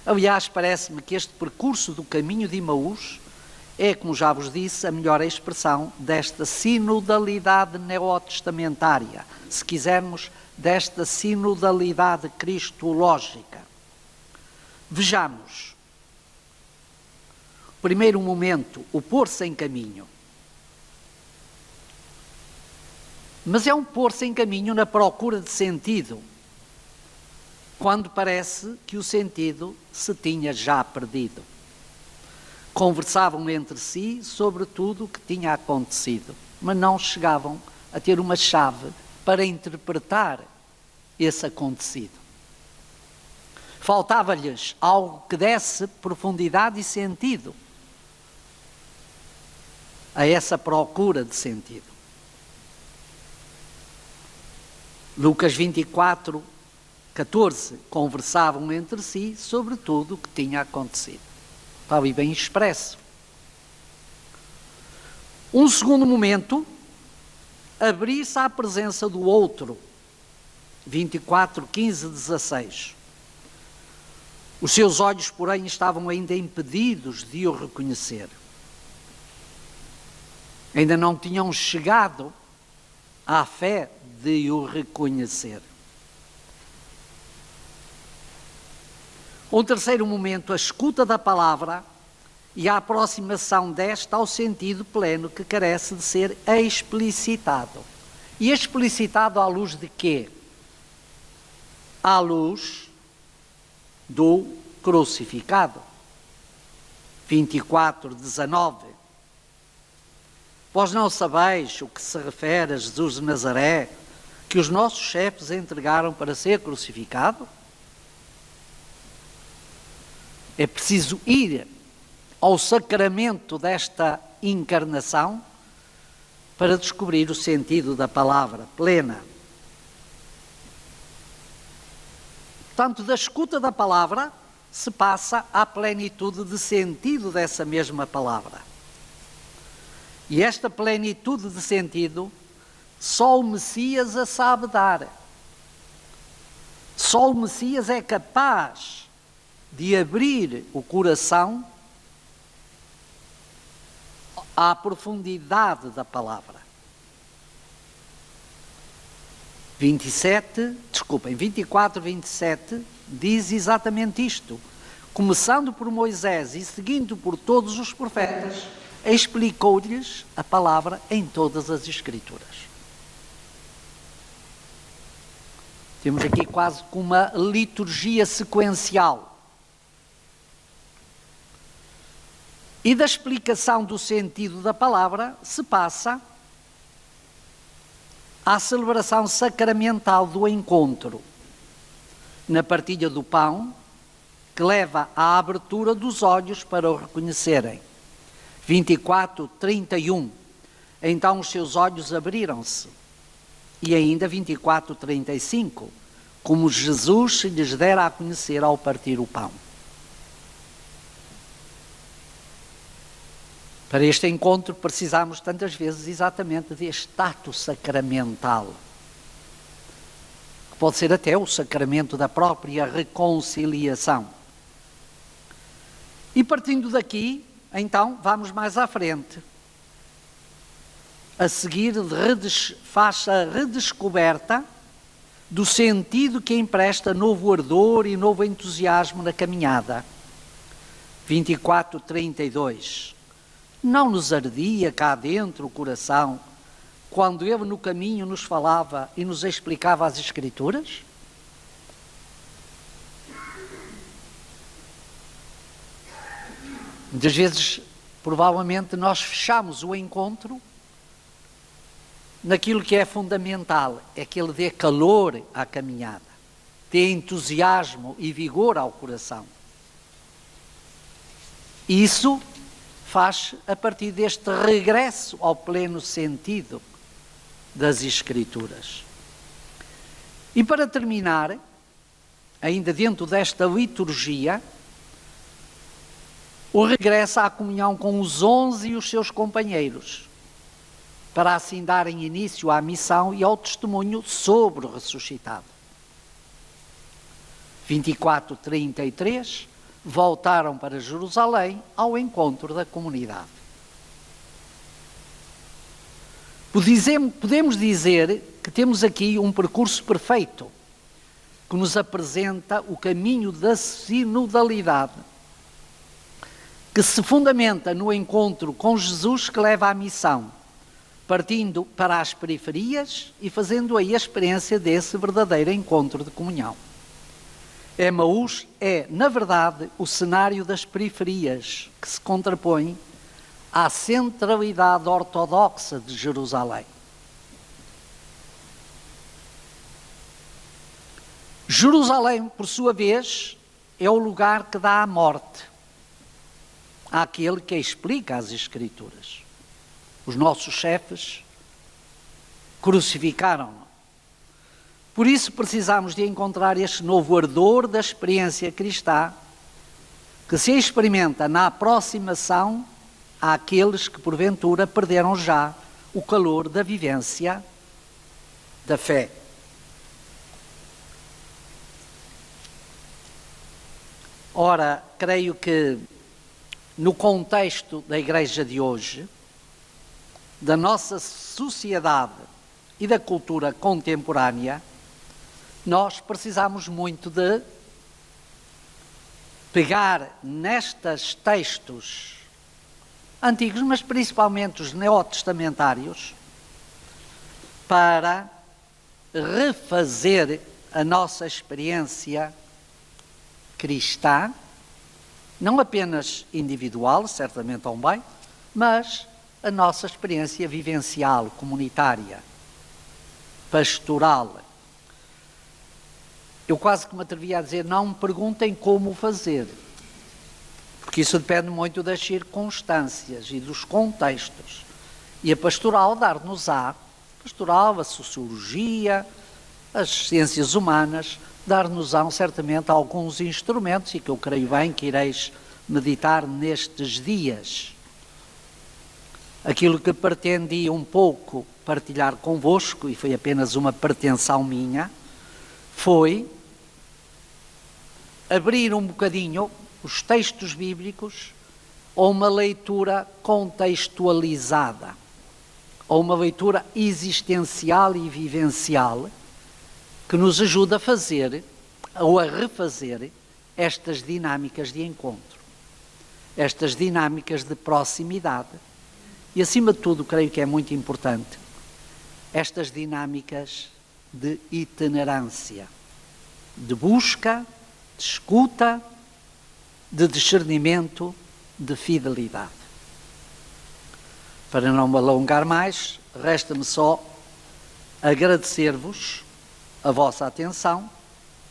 Aliás, parece-me que este percurso do caminho de Emaús é, como já vos disse, a melhor expressão desta sinodalidade neotestamentária, se quisermos, desta sinodalidade cristológica. Vejamos. Primeiro momento, o pôr-se em caminho. Mas é um pôr-se em caminho na procura de sentido, quando parece que o sentido se tinha já perdido. Conversavam entre si sobre tudo o que tinha acontecido, mas não chegavam a ter uma chave para interpretar esse acontecido. Faltava-lhes algo que desse profundidade e sentido a essa procura de sentido. Lucas 24, 14, conversavam entre si sobre tudo o que tinha acontecido. Está ali bem expresso. Um segundo momento, abrir-se à presença do outro. 24, 15, 16. Os seus olhos, porém, estavam ainda impedidos de o reconhecer. Ainda não tinham chegado à fé de o reconhecer. Um terceiro momento, a escuta da palavra e a aproximação desta ao sentido pleno que carece de ser explicitado. E explicitado à luz de quê? À luz do crucificado. 24, 19. Vós não sabeis o que se refere a Jesus de Nazaré, que os nossos chefes entregaram para ser crucificado? É preciso ir ao sacramento desta encarnação para descobrir o sentido da palavra plena. Portanto, da escuta da palavra se passa à plenitude de sentido dessa mesma palavra. E esta plenitude de sentido só o Messias a sabe dar. Só o Messias é capaz de abrir o coração à profundidade da palavra. 24, 27 diz exatamente isto. Começando por Moisés e seguindo por todos os profetas, explicou-lhes a palavra em todas as Escrituras. Temos aqui quase uma liturgia sequencial. E da explicação do sentido da palavra se passa à celebração sacramental do encontro, na partilha do pão, que leva à abertura dos olhos para o reconhecerem. 24, 31. Então os seus olhos abriram-se. E ainda 24, 35. Como Jesus se lhes dera a conhecer ao partir o pão. Para este encontro precisamos tantas vezes exatamente deste ato sacramental, que pode ser até o sacramento da própria reconciliação. E partindo daqui, então, vamos mais à frente. A seguir, faz a redescoberta do sentido que empresta novo ardor e novo entusiasmo na caminhada. 24, 32. Não nos ardia cá dentro o coração quando ele no caminho nos falava e nos explicava as Escrituras? Muitas vezes, provavelmente, nós fechamos o encontro naquilo que é fundamental, é que ele dê calor à caminhada, dê entusiasmo e vigor ao coração. Isso faz a partir deste regresso ao pleno sentido das Escrituras. E para terminar, ainda dentro desta liturgia, o regresso à comunhão com os 11 e os seus companheiros, para assim darem início à missão e ao testemunho sobre o ressuscitado. 24:33, voltaram para Jerusalém ao encontro da comunidade. Podemos dizer que temos aqui um percurso perfeito, que nos apresenta o caminho da sinodalidade, que se fundamenta no encontro com Jesus que leva à missão, partindo para as periferias e fazendo aí a experiência desse verdadeiro encontro de comunhão. Emaús é, na verdade, o cenário das periferias, que se contrapõe à centralidade ortodoxa de Jerusalém. Jerusalém, por sua vez, é o lugar que dá a morte àquele que explica as Escrituras. Os nossos chefes crucificaram-no. Por isso precisamos de encontrar este novo ardor da experiência cristã, que se experimenta na aproximação àqueles que porventura perderam já o calor da vivência da fé. Ora, creio que no contexto da Igreja de hoje, da nossa sociedade e da cultura contemporânea, nós precisamos muito de pegar nestes textos antigos, mas principalmente os neotestamentários, para refazer a nossa experiência cristã, não apenas individual, certamente também, mas a nossa experiência vivencial, comunitária, pastoral. Eu quase que me atrevia a dizer, não me perguntem como fazer, porque isso depende muito das circunstâncias e dos contextos. E a pastoral dar-nos-á, a sociologia, as ciências humanas, dar-nos-ão certamente alguns instrumentos, e que eu creio bem que ireis meditar nestes dias. Aquilo que pretendi um pouco partilhar convosco, e foi apenas uma pretensão minha, foi abrir um bocadinho os textos bíblicos a uma leitura contextualizada, a uma leitura existencial e vivencial, que nos ajuda a fazer ou a refazer estas dinâmicas de encontro, estas dinâmicas de proximidade e, acima de tudo, creio que é muito importante, estas dinâmicas de itinerância, de busca, de escuta, de discernimento, de fidelidade. Para não me alongar mais, resta-me só agradecer-vos a vossa atenção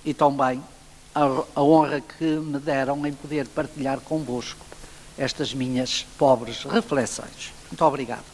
e também a honra que me deram em poder partilhar convosco estas minhas pobres reflexões. Muito obrigado.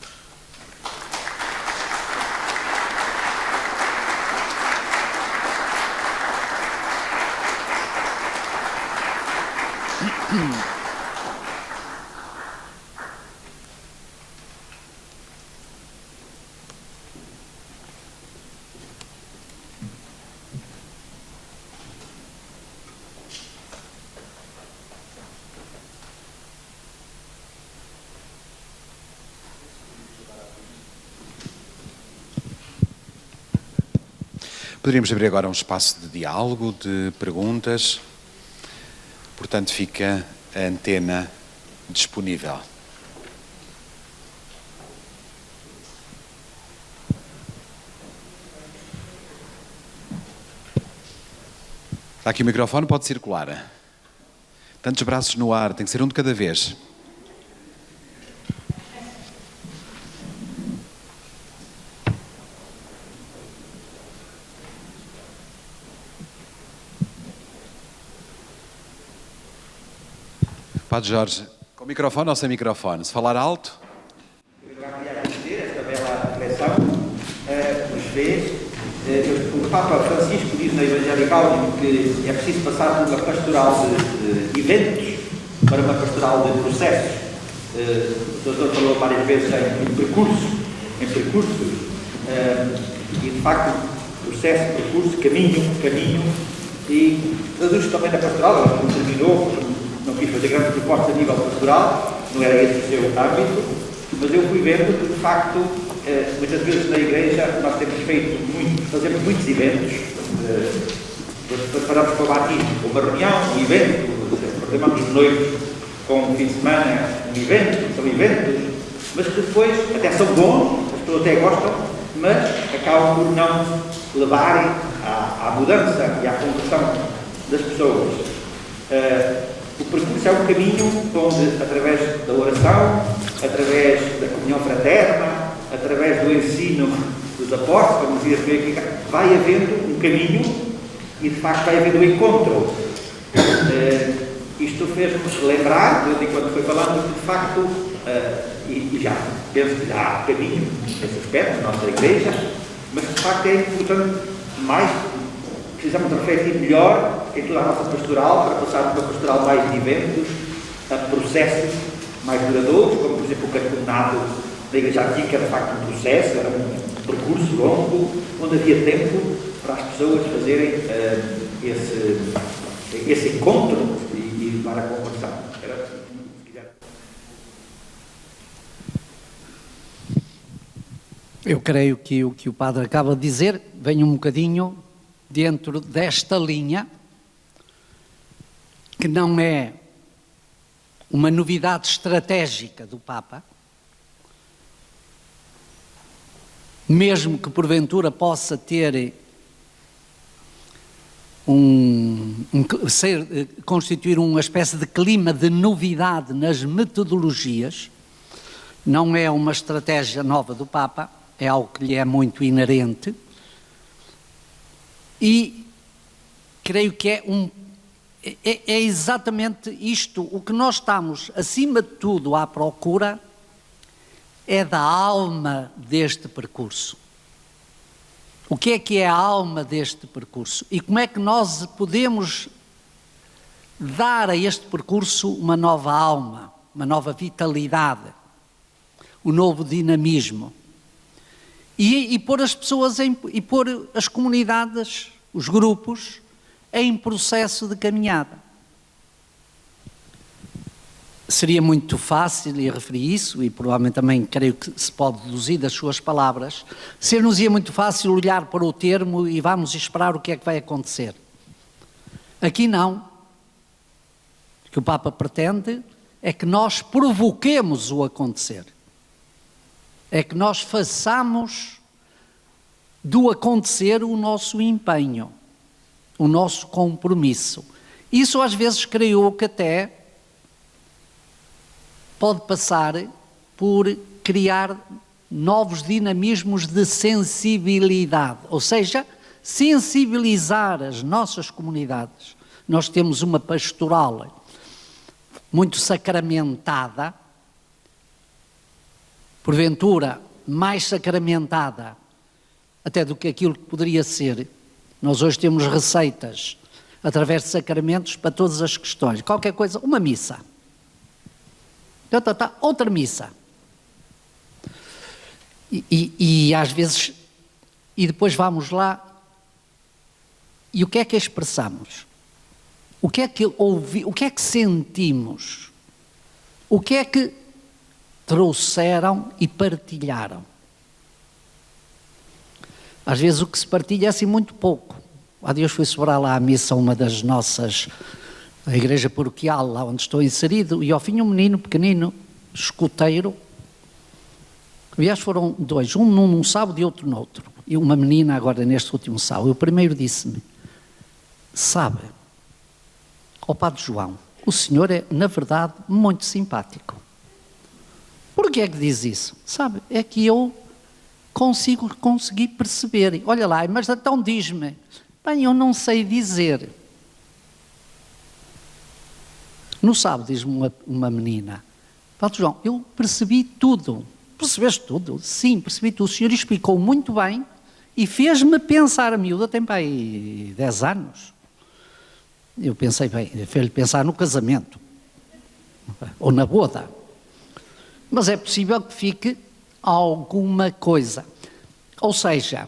Poderíamos abrir agora um espaço de diálogo, de perguntas. Portanto, fica a antena disponível. Está aqui o microfone, pode circular. Tantos braços no ar, tem que ser um de cada vez. Padre Jorge, Com microfone ou sem microfone? Se falar alto. Eu queria agradecer esta bela reflexão que nos fez. O Papa Francisco diz na Evangelical que é preciso passar por uma pastoral de eventos para uma pastoral de processos. O doutor falou várias vezes em percursos, e de facto processo, percurso, caminho, e traduz também na pastoral. Ela não terminou, não quis fazer grandes propostas a nível pastoral, não era esse o seu âmbito, mas eu fui vendo que de facto muitas vezes na igreja nós fazemos muitos eventos, preparamos para o batismo, uma reunião, um evento, programamos os noivos com um fim de semana, um evento, são eventos, mas que depois até são bons, as pessoas até gostam, mas acabam por não levarem à mudança e à conversão das pessoas. O percurso é um caminho onde, através da oração, através da comunhão fraterna, através do ensino dos apóstolos, como dizia aqui, vai havendo um caminho e, de facto, vai havendo um encontro. Isto fez-nos lembrar, desde quando foi falando, que, de facto, e já penso que já há caminho nesse aspecto, na nossa igreja, mas, de facto, é importante precisamos refletir melhor em toda a nossa pastoral, para passar por uma pastoral mais de eventos, a processos mais duradouros, como, por exemplo, o catecumenado da Igreja Antiga, que era de facto um processo, era um percurso longo, onde havia tempo para as pessoas fazerem esse encontro e levar a conversão. Se quiser. Eu creio que o que o padre acaba de dizer vem um bocadinho dentro desta linha, que não é uma novidade estratégica do Papa, mesmo que porventura possa ter constituir uma espécie de clima de novidade nas metodologias, não é uma estratégia nova do Papa, é algo que lhe é muito inerente. E creio que é exatamente isto. O que nós estamos, acima de tudo, à procura é da alma deste percurso. O que é a alma deste percurso? E como é que nós podemos dar a este percurso uma nova alma, uma nova vitalidade, um novo dinamismo? E pôr as pessoas, e pôr as comunidades, os grupos, em processo de caminhada. Seria muito fácil, e referi isso, e provavelmente também creio que se pode deduzir das suas palavras, ser-nos-ia muito fácil olhar para o termo e vamos esperar o que é que vai acontecer. Aqui não. O que o Papa pretende é que nós provoquemos o acontecer. É que nós façamos do acontecer o nosso empenho, o nosso compromisso. Isso às vezes creio que até pode passar por criar novos dinamismos de sensibilidade, ou seja, sensibilizar as nossas comunidades. Nós temos uma pastoral muito sacramentada, porventura mais sacramentada até do que aquilo que poderia ser. Nós hoje temos receitas através de sacramentos para todas as questões. Qualquer coisa, uma missa. Outra missa. E às vezes, e depois vamos lá, e o que é que expressamos? O que é que ouvimos? O que é que sentimos? O que é que trouxeram e partilharam? Às vezes o que se partilha é assim muito pouco. Há dias fui celebrar lá a missa, uma das nossas, a igreja paroquial, lá onde estou inserido, e ao fim um menino pequenino, escoteiro, aliás foram dois, um num sábado e outro no outro, e uma menina agora neste último sábado. O primeiro disse-me: sabe, ó Padre João, o senhor é, na verdade, muito simpático. Porquê é que diz isso? Sabe, é que eu consegui perceber. Olha lá, mas então diz-me. Bem, eu não sei dizer. No sábado diz-me uma menina: Padre João, eu percebi tudo. Percebeste tudo? Sim, percebi tudo. O senhor explicou muito bem e fez-me pensar. A miúda tem para aí 10 anos. Eu pensei bem, fez-lhe pensar no casamento. Ou na boda. Mas é possível que fique alguma coisa. Ou seja,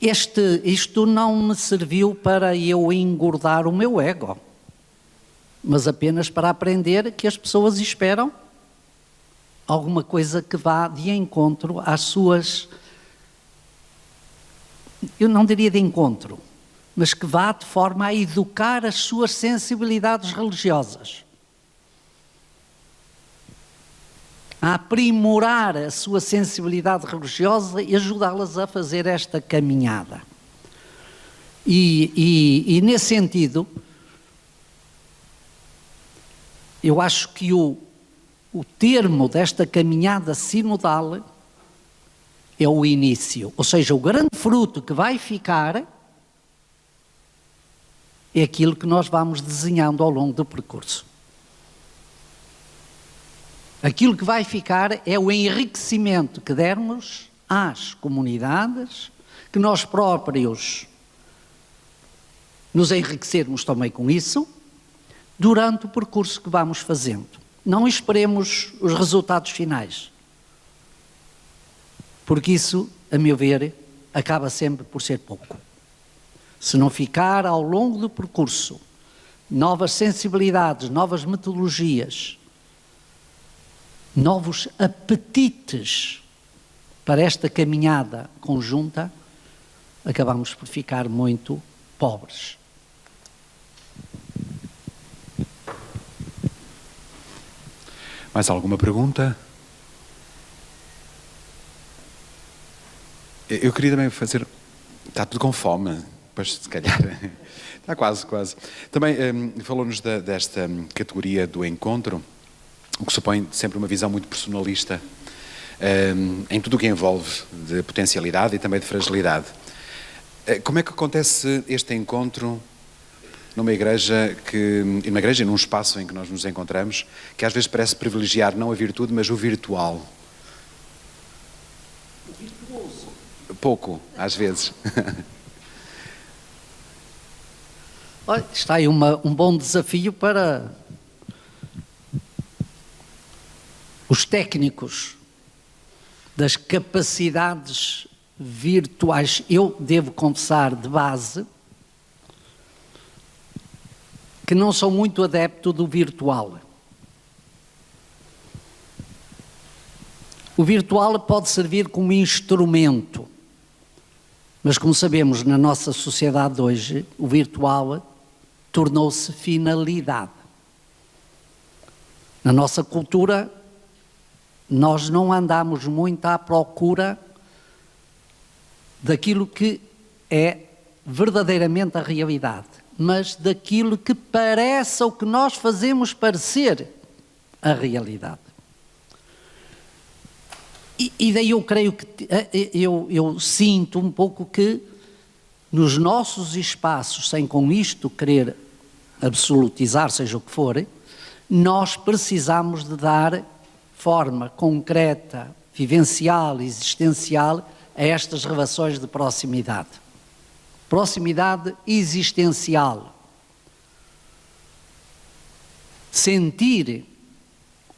isto não me serviu para eu engordar o meu ego, mas apenas para aprender que as pessoas esperam alguma coisa que vá de encontro às suas... Eu não diria de encontro, mas que vá de forma a educar as suas sensibilidades religiosas, a aprimorar a sua sensibilidade religiosa e ajudá-las a fazer esta caminhada. E nesse sentido, eu acho que o termo desta caminhada sinodal é o início. Ou seja, o grande fruto que vai ficar é aquilo que nós vamos desenhando ao longo do percurso. Aquilo que vai ficar é o enriquecimento que dermos às comunidades, que nós próprios nos enriquecermos também com isso, durante o percurso que vamos fazendo. Não esperemos os resultados finais, porque isso, a meu ver, acaba sempre por ser pouco. Se não ficar ao longo do percurso novas sensibilidades, novas metodologias, novos apetites para esta caminhada conjunta, acabamos por ficar muito pobres. Mais alguma pergunta? Eu queria também fazer... Está tudo com fome, pois se calhar... Está quase. Também falou-nos desta categoria do encontro, o que supõe sempre uma visão muito personalista em tudo o que envolve de potencialidade e também de fragilidade. Como é que acontece este encontro numa igreja e num espaço em que nós nos encontramos, que às vezes parece privilegiar não a virtude, mas o virtual? O virtuoso. Pouco, às vezes. Olha, está aí um bom desafio para os técnicos das capacidades virtuais. Eu devo confessar de base que não sou muito adepto do virtual. O virtual pode servir como instrumento, mas como sabemos na nossa sociedade de hoje, o virtual tornou-se finalidade. Na nossa cultura, nós não andamos muito à procura daquilo que é verdadeiramente a realidade, mas daquilo que parece ou que nós fazemos parecer a realidade. E daí eu creio que, eu sinto um pouco que nos nossos espaços, sem com isto querer absolutizar, seja o que for, nós precisamos de dar forma concreta, vivencial, existencial a estas relações de proximidade. Proximidade existencial. Sentir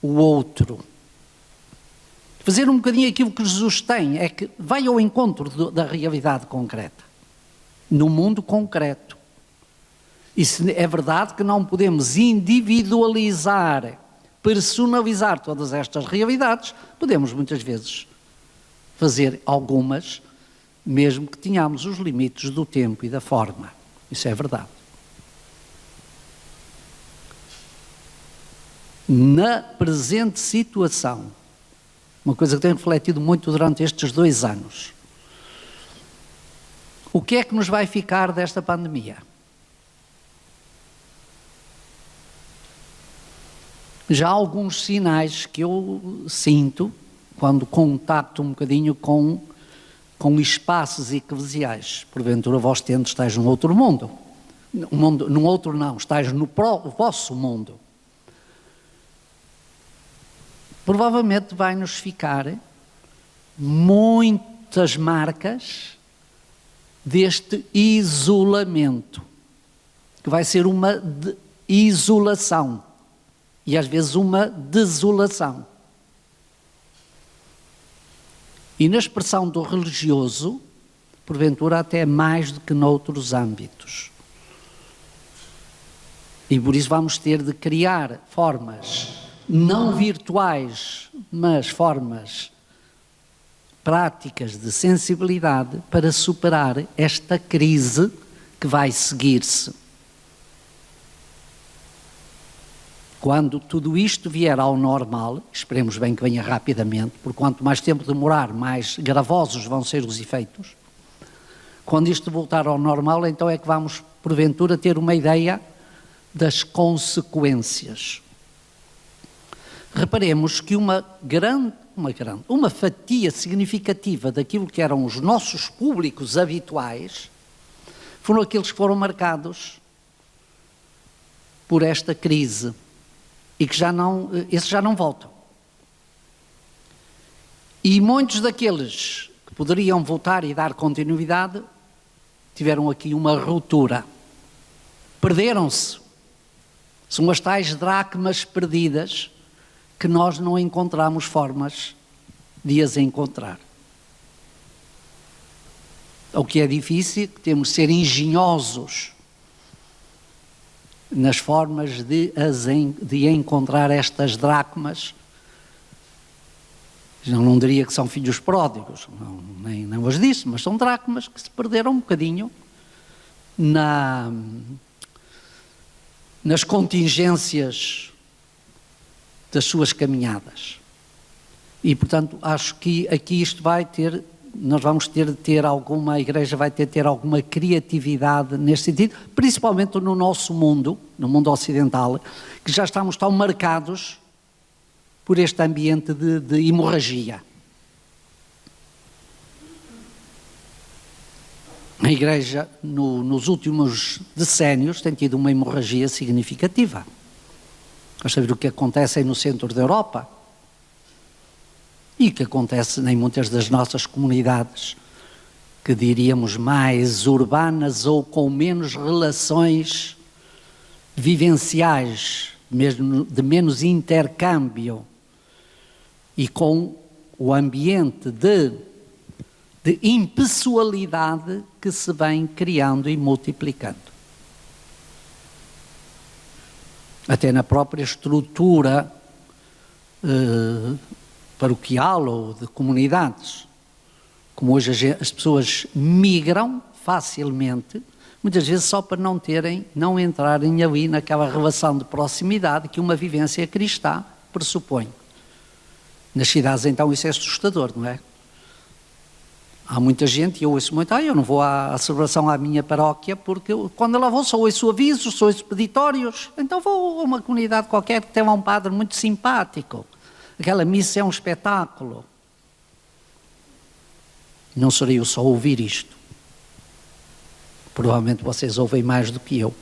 o outro. Fazer um bocadinho aquilo que Jesus tem, é que vai ao encontro da realidade concreta, no mundo concreto. E é verdade que não podemos individualizar, personalizar todas estas realidades, podemos muitas vezes fazer algumas, mesmo que tenhamos os limites do tempo e da forma. Isso é verdade. Na presente situação, uma coisa que tenho refletido muito durante estes 2 anos, o que é que nos vai ficar desta pandemia? Já há alguns sinais que eu sinto quando contacto um bocadinho com espaços eclesiais. Porventura vós tendes, estáis num outro mundo. Num outro não, estáis no vosso mundo. provavelmente vai-nos ficar muitas marcas deste isolamento, que vai ser uma isolação e às vezes uma desolação. E na expressão do religioso, porventura até mais do que noutros âmbitos. E por isso vamos ter de criar formas não virtuais, mas formas práticas de sensibilidade para superar esta crise que vai seguir-se. Quando tudo isto vier ao normal, esperemos bem que venha rapidamente, porque quanto mais tempo demorar, mais gravosos vão ser os efeitos. Quando isto voltar ao normal, então é que vamos, porventura, ter uma ideia das consequências. Reparemos que uma fatia significativa daquilo que eram os nossos públicos habituais foram aqueles que foram marcados por esta crise e que esses já não voltam. E muitos daqueles que poderiam voltar e dar continuidade tiveram aqui uma ruptura. Perderam-se. São as tais dracmas perdidas que nós não encontramos formas de as encontrar. O que é difícil, temos de ser engenhosos nas formas de encontrar estas dracmas. Não diria que são filhos pródigos, nem os disse, mas são dracmas que se perderam um bocadinho nas contingências das suas caminhadas. E, portanto, acho que aqui nós vamos ter de ter a Igreja vai ter de ter alguma criatividade neste sentido, principalmente no nosso mundo, no mundo ocidental, que já estamos tão marcados por este ambiente de hemorragia. A Igreja, nos últimos decénios, tem tido uma hemorragia significativa. Basta ver o que acontece aí no centro da Europa e o que acontece em muitas das nossas comunidades, que diríamos mais urbanas ou com menos relações vivenciais, mesmo de menos intercâmbio e com o ambiente de impessoalidade que se vem criando e multiplicando. Até na própria estrutura paroquial ou de comunidades. Como hoje as pessoas migram facilmente, muitas vezes só para não entrarem ali naquela relação de proximidade que uma vivência cristã pressupõe. Nas cidades, então, isso é assustador, não é? Há muita gente, e eu ouço muito, eu não vou à celebração à minha paróquia, porque quando lá vou só ouço avisos, só ouço peditórios, então vou a uma comunidade qualquer que tenha um padre muito simpático. Aquela missa é um espetáculo. Não serei eu só a ouvir isto. Provavelmente vocês ouvem mais do que eu.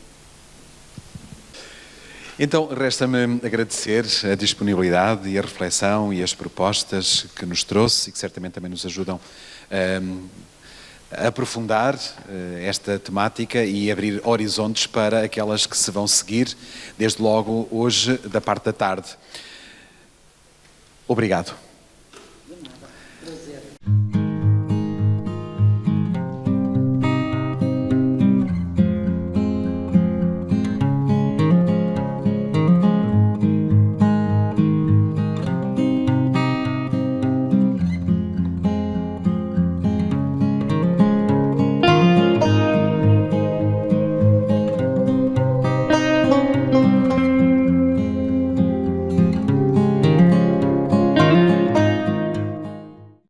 Então, resta-me agradecer a disponibilidade e a reflexão e as propostas que nos trouxe e que certamente também nos ajudam a aprofundar esta temática e abrir horizontes para aquelas que se vão seguir, desde logo hoje, da parte da tarde. Obrigado.